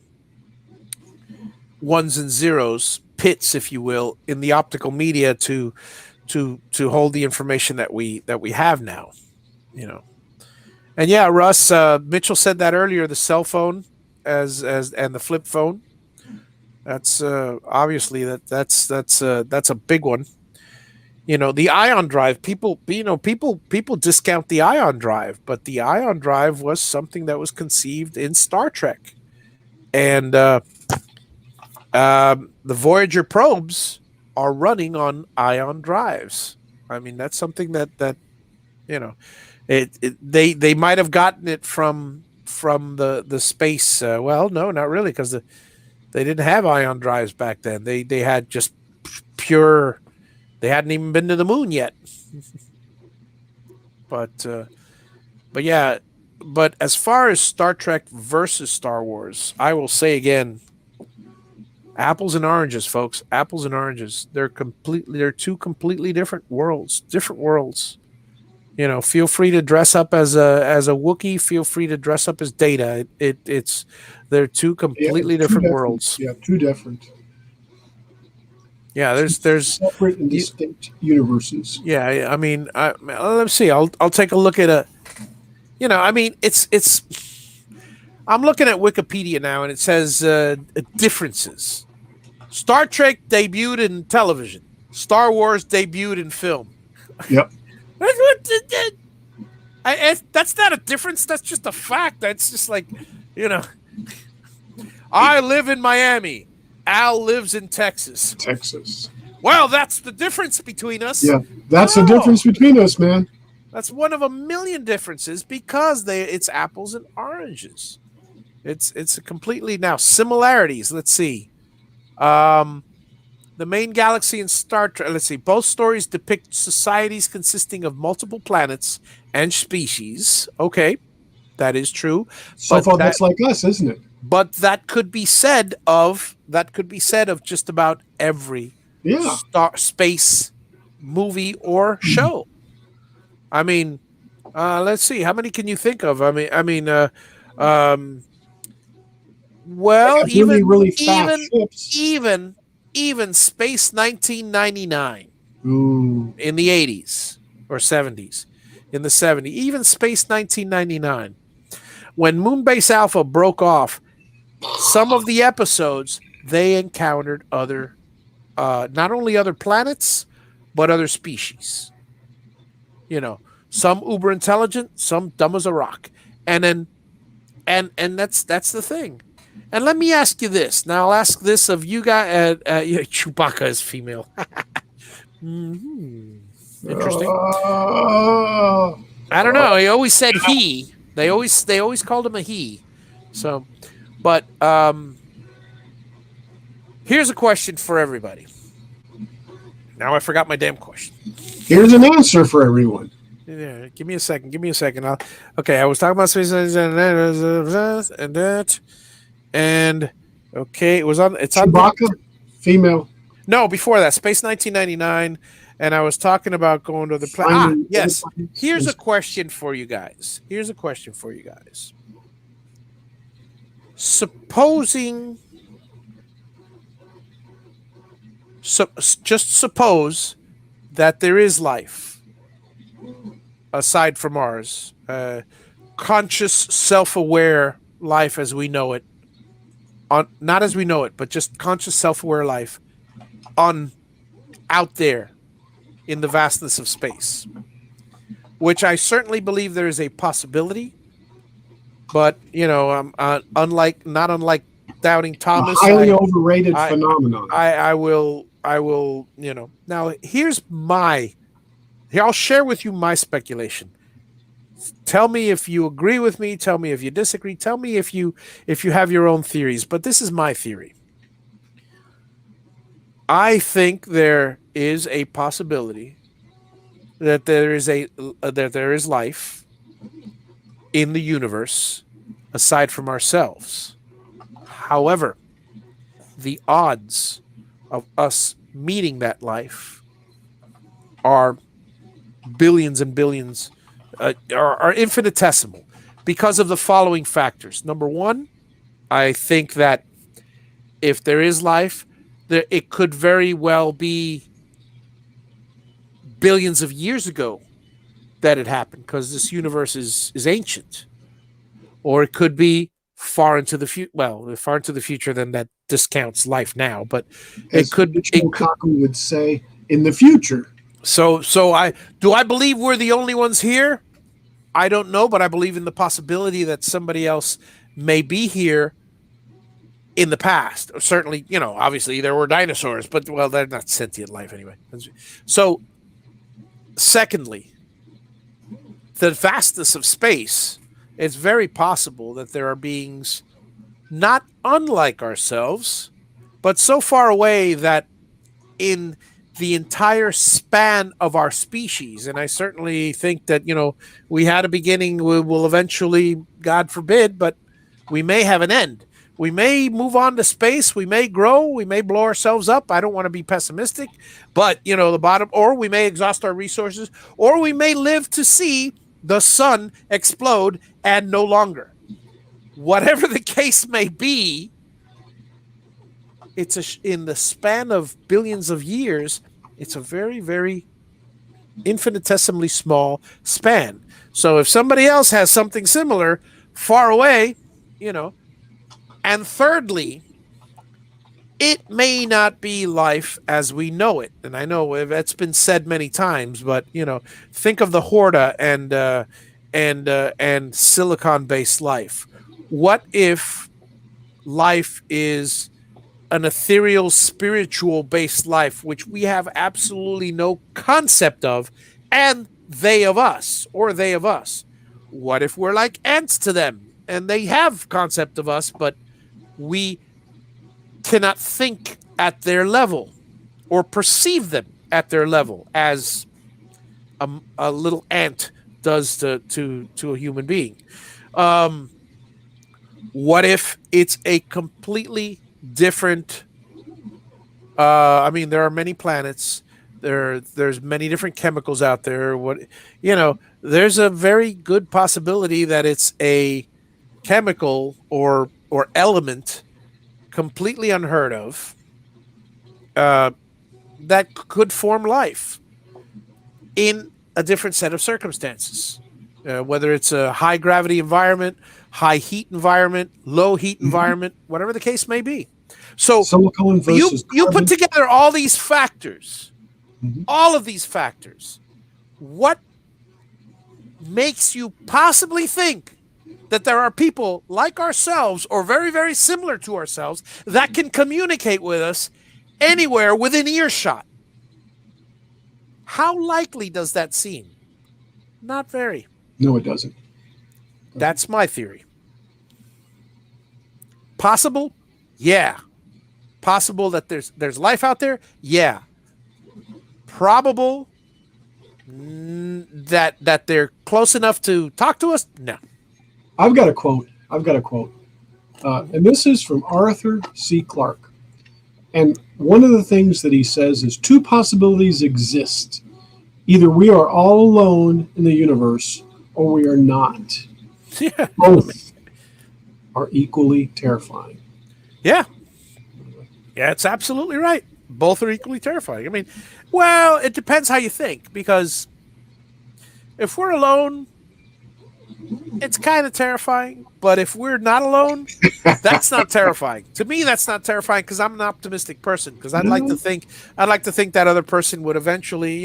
ones and zeros pits, if you will, in the optical media to hold the information that we have now. You know, and yeah, Russ Mitchell said that earlier. The cell phone as and the flip phone. That's obviously that's a big one. You know, the ion drive. People discount the ion drive, but the ion drive was something that was conceived in Star Trek, and the Voyager probes are running on ion drives. I mean, that's something that you know they might have gotten it from the space. Well, no, not really, because they didn't have ion drives back then. They had just pure. They hadn't even been to the moon yet. But but yeah, but as far as Star Trek versus Star Wars, I will say again, apples and oranges, folks. Apples and oranges. They're two completely different worlds. Different worlds. You know, feel free to dress up as a Wookiee. Feel free to dress up as Data. It's they're two Yeah, completely two different different. worlds. Yeah, two different. Yeah, Two there's separate and you, distinct universes. yeah. I mean, let's see. I'll take a look at a. You know, I mean, it's. I'm looking at Wikipedia now, and it says differences. Star Trek debuted in television. Star Wars debuted in film. Yep. That's not a difference. That's just a fact. That's just like, you know, I live in Miami. Al lives in Texas. Texas. Well, that's the difference between us. Yeah, that's the No, difference between us, man. that's one of a million differences because it's apples and oranges. It's a completely now similarities. Let's see. Um, the main galaxy in Star Trek. Let's see. Both stories depict societies consisting of multiple planets and species. Okay, that is true, So but far, that that's like us, isn't it? that could be said of just about every Yeah. star space movie or show. I mean, let's see. How many can you think of? Um, They well, have really, even really fast even ships. even even Space 1999 Ooh. in the 80's or 70's, in the 70s, even Space 1999 when Moonbase Alpha broke off, some of the episodes they encountered other not only other planets but other species. You know, Some uber intelligent, some dumb as a rock. And then and that's the thing. And let me ask you this. Now I'll ask this of you guys. Chewbacca is female. Hmm. Interesting. Uh, I don't know. He always said he. They always called him a he. So, but here's a question for everybody. Now I forgot my damn question. here's an answer for everyone. Yeah, give me a second. Give me a second. Okay, I was talking about space and that, and okay, it was on. It's on. Chewbacca, female. No, before that, Space 1999, and I was talking about going to the planet. Yes. Here's a question for you guys. Supposing, just suppose that there is life aside from ours, conscious, self-aware life as we know it, not as we know it, but just conscious, self-aware life on out there in the vastness of space, which I certainly believe there is a possibility. But not unlike doubting Thomas, a highly overrated phenomenon. I will. Now I'll share with you my speculation. Tell me if you agree with me. Tell me if you disagree. Tell me if you have your own theories. But this is my theory. I think there is a possibility that there is life in the universe aside from ourselves. However, the odds of us meeting that life are billions and billions, are infinitesimal because of the following factors. Number one, I think that if there is life, it could very well be billions of years ago that it happened because this universe is ancient. Or it could be far into the future. Well, far into the future, then that discounts life now. But As it could. Kaku would say in the future. So I believe we're the only ones here? I don't know, but I believe in the possibility that somebody else may be here in the past. Certainly, obviously there were dinosaurs, but well, they're not sentient life anyway. So, secondly, the vastness of space. It's very possible that there are beings not unlike ourselves, but so far away that in the entire span of our species, and I certainly think that, we had a beginning, we will eventually, God forbid, but we may have an end. We may move on to space, we may grow, we may blow ourselves up. I don't want to be pessimistic, but, the bottom, or we may exhaust our resources, or we may live to see the sun explode and no longer. Whatever the case may be, in the span of billions of years, it's a very, very infinitesimally small span. So if somebody else has something similar far away, and thirdly, it may not be life as we know it. And I know that's been said many times, but think of the Horta and silicon-based life. What if life is an ethereal, spiritual-based life, which we have absolutely no concept of, and they of us? What if we're like ants to them, and they have concept of us, but we cannot think at their level or perceive them at their level as a little ant does to a human being? What if it's a completely different? There are many planets. There's many different chemicals out there. There's a very good possibility that it's a chemical or element completely unheard of that could form life in a different set of circumstances, whether it's a high gravity environment, high heat environment, low heat environment, whatever the case may be. So you put together all these factors, all of these factors. What makes you possibly think that there are people like ourselves or very, very similar to ourselves that can communicate with us anywhere within earshot. How likely does that seem? Not very. No, it doesn't. That's my theory. Possible? Yeah. Possible that there's life out there? Yeah. Probable that they're close enough to talk to us? No. I've got a quote. And this is from Arthur C. Clarke. And one of the things that he says is two possibilities exist. Either we are all alone in the universe or we are not. Yeah. Both are equally terrifying. Yeah. Yeah, it's absolutely right. Both are equally terrifying. I mean, well, it depends how you think, because if we're alone, it's kind of terrifying. But if we're not alone, that's not terrifying. To me, that's not terrifying because I'm an optimistic person. Because I'd like to think that other person would eventually,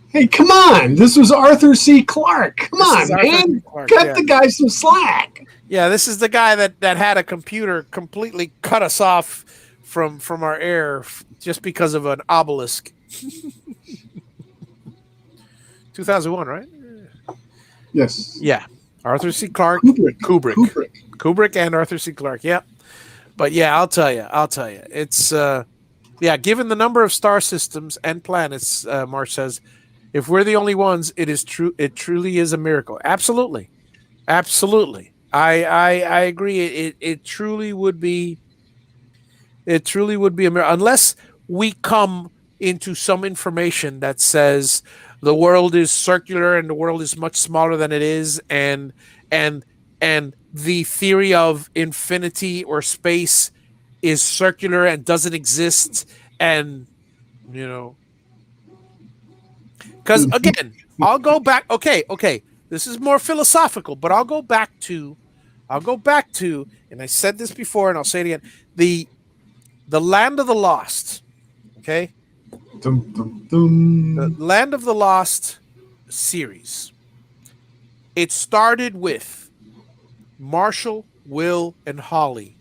Hey, come on! This was Arthur C. Clarke. Come on, man! Cut the guy some slack. Yeah, this is the guy that had a computer completely cut us off from our air just because of an obelisk. 2001, right? Yes. Yeah. Arthur C. Clarke. Kubrick and Arthur C. Clarke. Yeah. But yeah, I'll tell you. It's given the number of star systems and planets, Marsh says, if we're the only ones, it truly is a miracle. Absolutely. I agree. It truly would be a miracle, unless we come into some information that says the world is circular and the world is much smaller than it is, and the theory of infinity or space is circular and doesn't exist, and because again, I'll go back. Okay, this is more philosophical, but I'll go back to, and I said this before, and I'll say it again: the Land of the Lost. Okay. Dum, dum, dum. The Land of the Lost series. It started with Marshall, Will, and Holly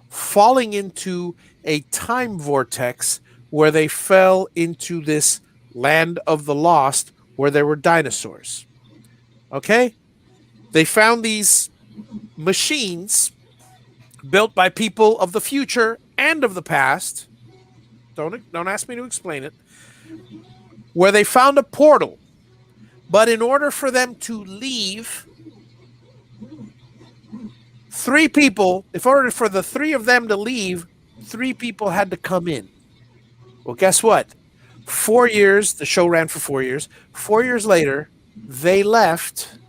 falling into a time vortex where they fell into this Land of the Lost where there were dinosaurs. Okay? They found these machines built by people of the future and of the past. Don't ask me to explain it. Where they found a portal. But in order for them to leave, in order for the three of them to leave, 3 people had to come in. Well, guess what? 4 years, the show ran for 4 years. 4 years later, they left.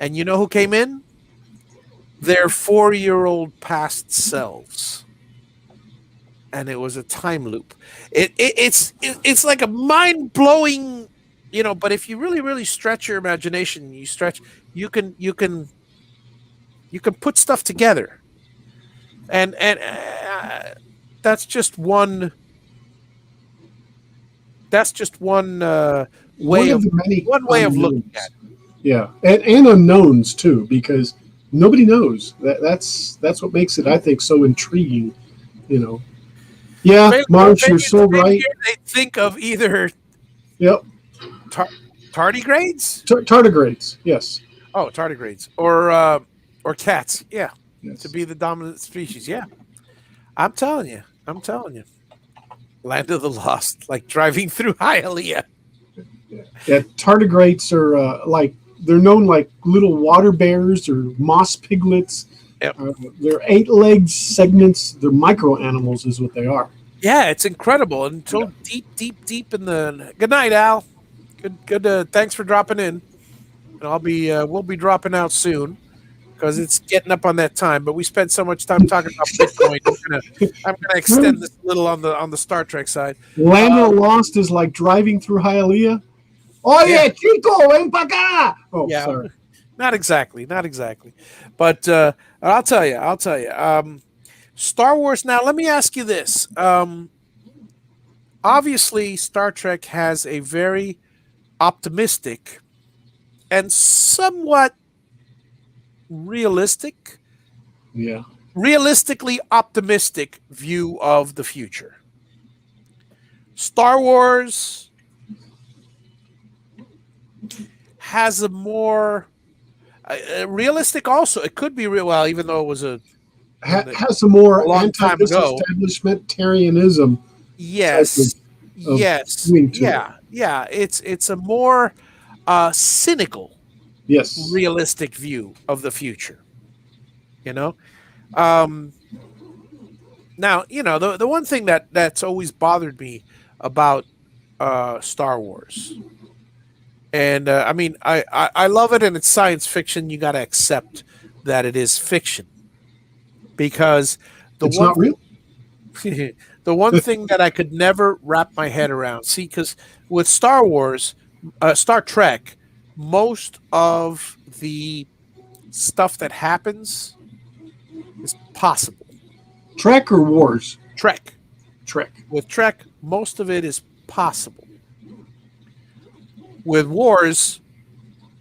And you know who came in? Their 4-year-old past selves. And it was a time loop. It's like a mind-blowing, but if you really, really stretch your imagination, you can put stuff together. And that's just one way of looking at it. Yeah, and unknowns too, because nobody knows. That's what makes it, I think, so intriguing. Yeah, Marsh, you're so right. They think of either tardigrades? Tardigrades, yes. Oh, tardigrades. Or cats, yeah. Yes. To be the dominant species, yeah. I'm telling you. Land of the Lost, like driving through Hialeah. Yeah, tardigrades are they're known like little water bears or moss piglets. Yep. They're 8-legged segments. They're micro animals, is what they are. Yeah, it's incredible. And so deep in the. Good night, Al. Good. Thanks for dropping in. And we'll be dropping out soon because it's getting up on that time. But we spent so much time talking about Bitcoin. I'm gonna extend this a little on the Star Trek side. Land of the Lost is like driving through Hialeah. Oye, chico, ven pa' acá. Oh, yeah. Sorry. Not exactly. But I'll tell you. Star Wars. Now, let me ask you this. Obviously, Star Trek has a very optimistic and somewhat realistic, Yeah. realistically optimistic view of the future. Star Wars has a more realistic. Also, it could be real. Well, even though it was Has a a more long time ago. anti-disestablishmentarianism type Yes, of yes, swing to it. yeah, yeah. It's a more cynical, Yes. realistic view of the future. You know. Um, Now, the one thing that's always bothered me about Star Wars, and I mean, I love it, and it's science fiction. You got to accept that it is fiction because the It's one not real. the one thing that I could never wrap my head around. See, because with Star Wars, Star Trek, most of the stuff that happens is possible. Trek or Wars? Trek Trek. with Trek, most of it is possible. With Wars,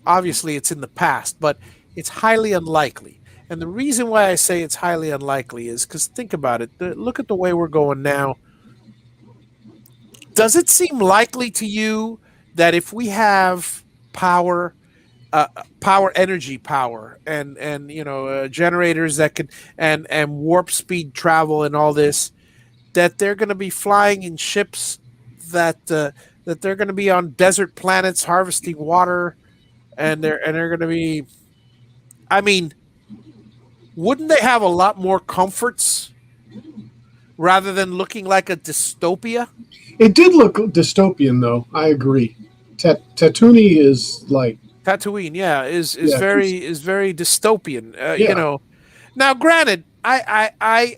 obviously it's in the past, but it's highly unlikely. And the reason why I say it's highly unlikely is because think about it. Look at the way we're going now. Does it seem likely to you that if we have power, energy power, and generators that can and warp speed travel and all this, that they're going to be flying in ships that they're going to be on desert planets harvesting water, and they're going to be. I mean, wouldn't they have a lot more comforts rather than looking like a dystopia? It did look dystopian, though. I agree. Tatooine is like, Tatooine, yeah, is yeah, very dystopian. yeah. Now, granted, I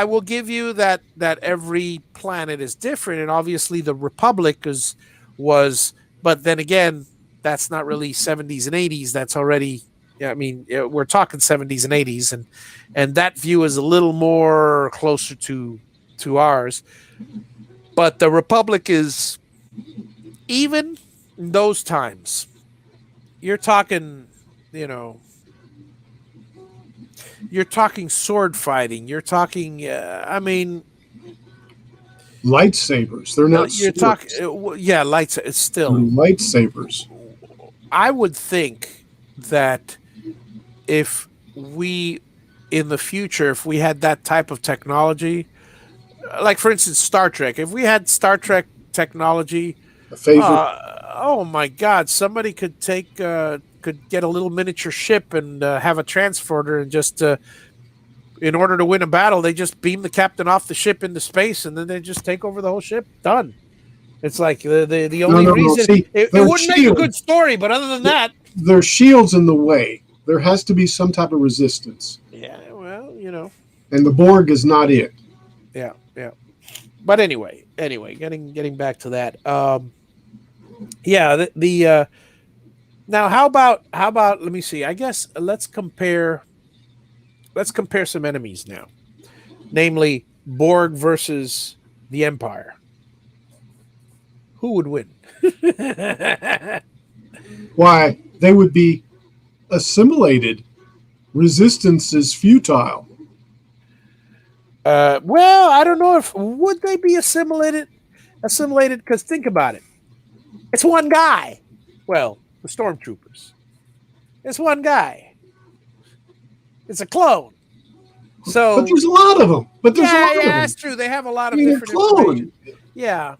will give you that every planet is different, and obviously the Republic was, but then again, that's not really 70s and 80s. That's already, yeah. I mean, we're talking 70s and 80s, and that view is a little more closer to ours. But the Republic is even in those times. You're talking, you know, you're talking sword fighting. You're talking. I mean, Lightsabers. They're not you're talking. swords. Yeah, lights. It's They're still. lightsabers. I would think that if we, in the future, if we had that type of technology, like for instance, Star Trek, if we had Star Trek technology, A favorite. oh my God, somebody could get a little miniature ship and have a transporter and just in order to win a battle, they just beam the captain off the ship into space and then they just take over the whole ship. Done. It's like the No, only no, no. reason See, it their wouldn't make a shield. good story, but other than that, Their shield's in the way. There has to be some type of resistance, yeah, well, and the Borg is not it. yeah, yeah. But anyway, getting back to that. Yeah, the now how about let me see. I guess let's compare some enemies now. Namely Borg versus the Empire. Who would win? Why? They would be assimilated. Resistance is futile. Well, I don't know if would they be assimilated because think about it. It's one guy. Well, the stormtroopers. It's one guy. It's a clone. But So there's a lot of them. But there's a yeah, lot of yeah, them. that's true. They have a lot I of mean, a different information. clone. Yeah,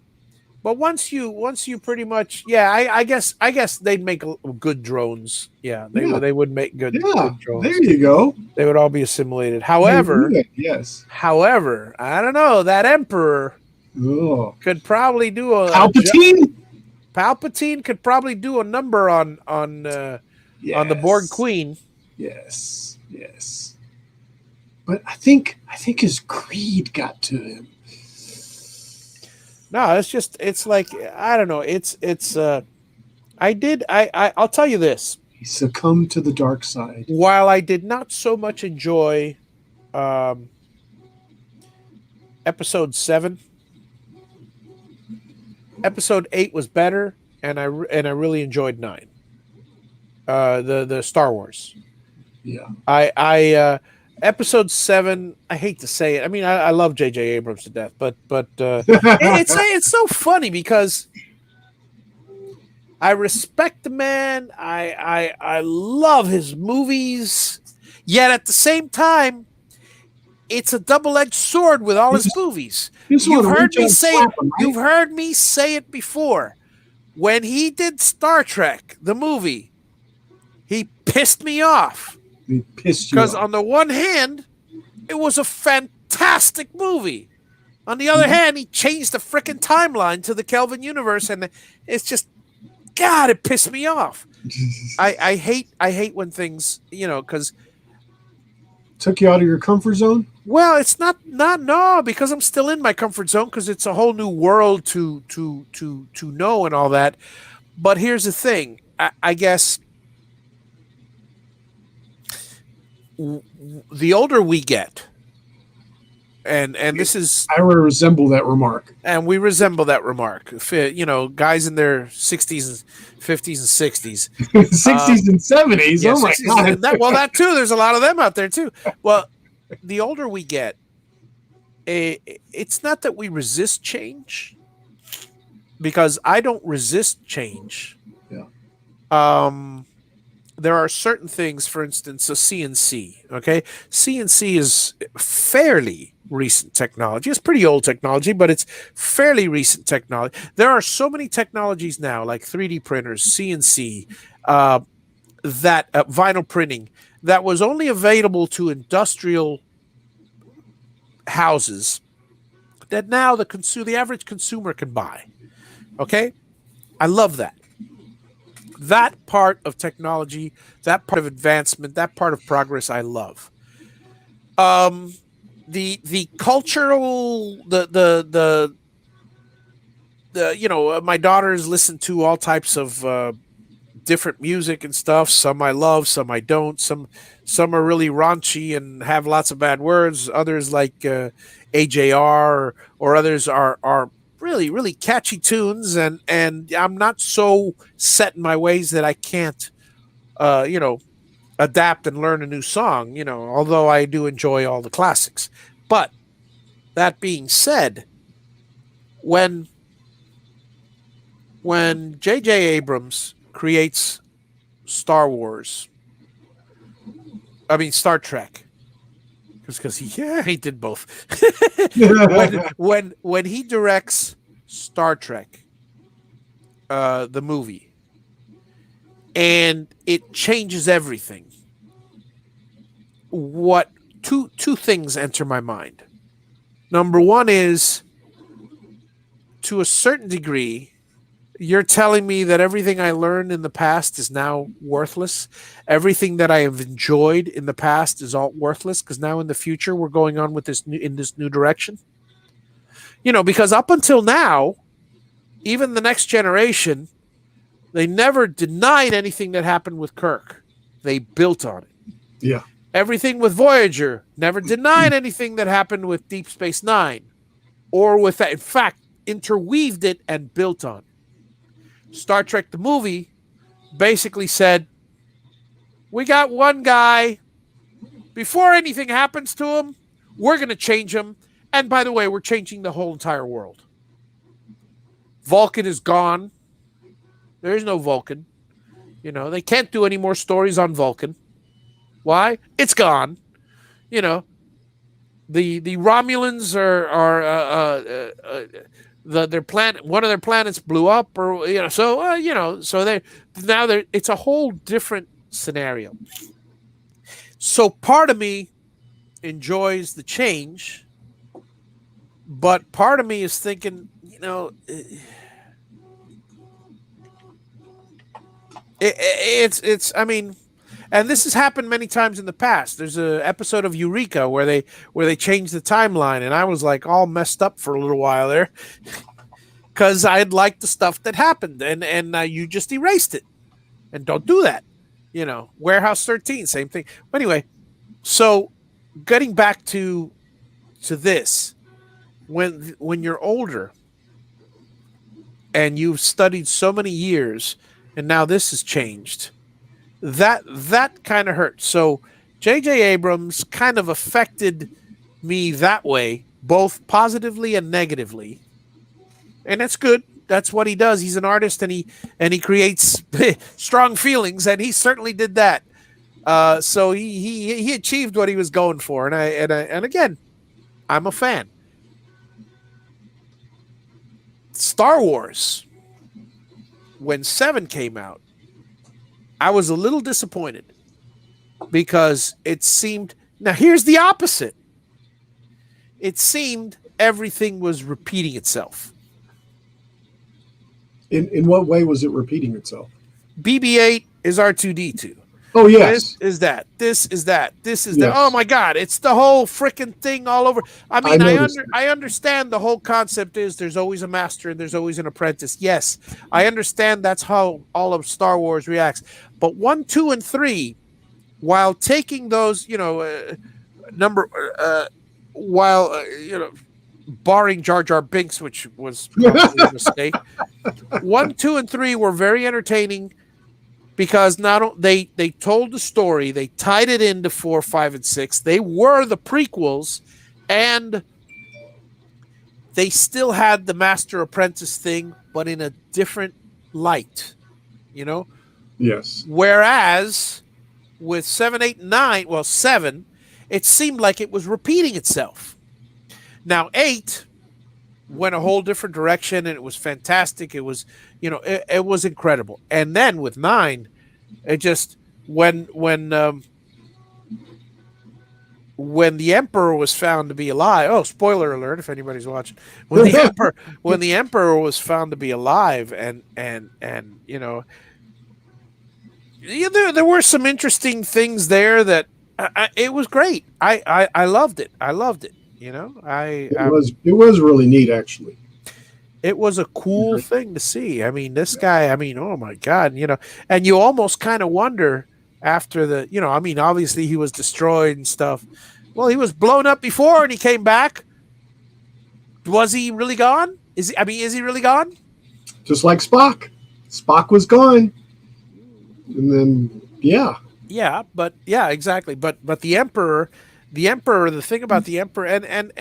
but once you pretty much, yeah, I guess they'd make good drones. Yeah, Yeah, they would make good yeah. good drones. There you go. They would all be assimilated. They However, would. Yes. however, I don't know. That emperor Oh. could probably do Palpatine. Palpatine could probably do a number on the Borg Yes. Queen. Yes. Yes. But I think his greed got to him. No, it's like I don't know. I'll tell you this. He succumbed to the dark side. While I did not so much enjoy um, episode 7, episode 8 was better, and I really enjoyed 9. The Star Wars. Yeah. I episode 7. I hate to say it. I mean, I love J.J. Abrams to death, but it's so funny because I respect the man. I love his movies. Yet at the same time, it's a double-edged sword with all you his just, movies. you just want to reach out and slap him, right? You've heard me say it before. When he did Star Trek, the movie, he pissed me off. He pissed you Because off. on the one hand, it was a fantastic movie. On the other hand, he changed the frickin' timeline to the Kelvin universe, and it's just, God, it pissed me off. I hate when things, because Took you out of your comfort zone? well, it's not no, because I'm still in my comfort zone because it's a whole new world to know and all that. But here's the thing, I guess the older we get, and this is, I resemble that remark. and we resemble that remark. Guys in their 60s and 50s and 60s, 60s and 70s. yeah, Oh my 60s, God. that too. There's a lot of them out there too. Well, the older we get, it's not that we resist change, because I don't resist change. Yeah. There are certain things, for instance, a CNC. Okay, CNC is fairly recent technology. It's pretty old technology, but it's fairly recent technology. There are so many technologies now, like 3D printers, CNC, that vinyl printing, that was only available to industrial houses, that now the average consumer can buy. Okay, I love that. That part of technology, that part of advancement, that part of progress, I love. Um, the cultural, my daughters listen to all types of different music and stuff. Some I love, some I don't. Some are really raunchy and have lots of bad words. Others like AJR, or others are really really catchy tunes, and I'm not so set in my ways that I can't adapt and learn a new song, although I do enjoy all the classics. But that being said, when J.J. Abrams creates Star Wars, I mean Star Trek, because he did both. when he directs Star Trek, the movie, and it changes everything. What two things enter my mind. Number one is, to a certain degree, you're telling me that everything I learned in the past is now worthless. Everything that I have enjoyed in the past is all worthless, because now in the future we're going on with this new direction. Because up until now, even the next generation, they never denied anything that happened with Kirk. They built on it. Yeah. Everything with Voyager never denied anything that happened with Deep Space Nine, or with that. In fact, interweaved it and built on it. Star Trek the movie basically said, we got one guy. Before anything happens to him, we're going to change him. And by the way, we're changing the whole entire world. Vulcan is gone. There is no Vulcan. They can't do any more stories on Vulcan. Why? It's gone. The Romulans are their planet. One of their planets blew up, or so they now they're. It's a whole different scenario. So part of me enjoys the change, but part of me is thinking, it's. I mean, and this has happened many times in the past. There's an episode of Eureka where they changed the timeline, and I was like all messed up for a little while there, because I had liked the stuff that happened, and you just erased it, and don't do that. Warehouse 13, same thing. But anyway, so getting back to this, when you're older and you've studied so many years, and now this has changed, that kind of hurt. So J.J. Abrams kind of affected me that way, both positively and negatively, and that's good. That's what he does. He's an artist, and he creates strong feelings, and he certainly did that. So he achieved what he was going for, and again, I'm a fan. Star Wars, when 7 came out, I was a little disappointed because it seemed, now here's the opposite. It seemed everything was repeating itself. In what way was it repeating itself? BB-8 is R2-D2. Oh This yes, is that. This is that. This is that. Oh yes. my God! It's the whole freaking thing all over. I I mean, noticed. I understand the whole concept is there's always a master and there's always an apprentice. Yes, I understand that's how all of Star Wars reacts. But 1, 2, and 3, while taking those, number, while barring Jar Jar Binks, which was probably a mistake. 1, 2, and 3 were very entertaining because they told the story, they tied it into 4, 5, and 6. They were the prequels, and they still had the master apprentice thing, but in a different light, you know. Yes. Whereas with 7, 8, and 9, well, 7, it seemed like it was repeating itself. Now 8 went a whole different direction, and it was fantastic. It was, it was incredible. And then with 9, it just when the emperor was found to be alive. Oh, spoiler alert! If anybody's watching, when the emperor was found to be alive, and yeah, there were some interesting things there that it was great. I loved it. I loved it. It was really neat actually. It was a cool thing to see. I mean, this guy, I mean, oh my God, and you almost kind of wonder after I mean, obviously he was destroyed and stuff. Well, he was blown up before and he came back. Was he really gone? Is he really gone? Just like Spock. Spock was gone. And then yeah. Yeah, but yeah, exactly. But the thing about the emperor, and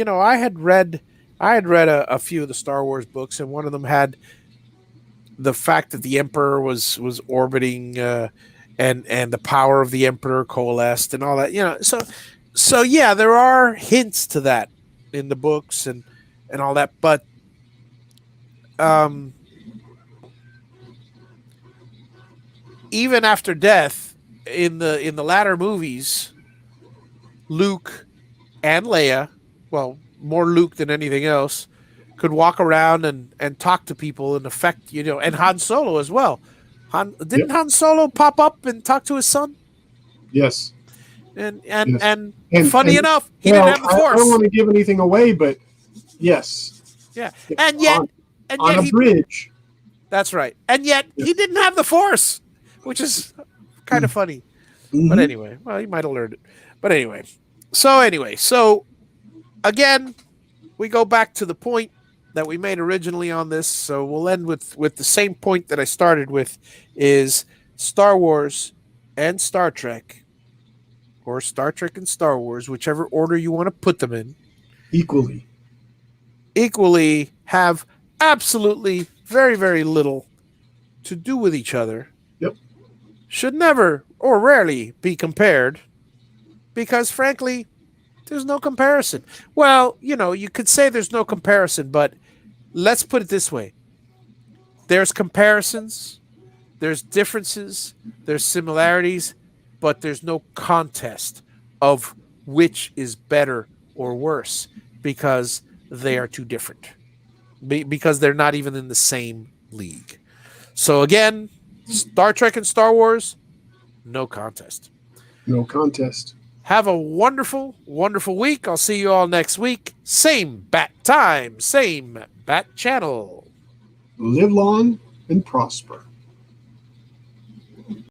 I had read a few of the Star Wars books, and one of them had the fact that the emperor was orbiting, and the power of the emperor coalesced and all that. So yeah, there are hints to that in the books and all that, but um, even after death in the latter movies, Luke and Leia, well, more Luke than anything else, could walk around and talk to people and affect, and Han Solo as well. Didn't Han Solo pop up and talk to his son? Yes. And Yes. and funny enough, he well, didn't have the I don't Force. want to give anything away, but yes. Yeah, and yet On a bridge. that's right. And yet he didn't have the Force, which is kind of funny. Mhm. But anyway, well, he might have learned it. But anyway, so again, we go back to the point that we made originally on this. So we'll end with the same point that I started with: is Star Wars and Star Trek, or Star Trek and Star Wars, whichever order you want to put them in, equally have absolutely very, very little to do with each other. Yep. Should never or rarely be compared because, frankly, there's no comparison. Well, you could say there's no comparison, but let's put it this way: there's comparisons, there's differences, there's similarities, but there's no contest of which is better or worse because they are too different. Because they're not even in the same league. So again, Star Trek and Star Wars, no contest. No contest. Have a wonderful, wonderful week. I'll see you all next week. Same bat time, same bat channel. Live long and prosper.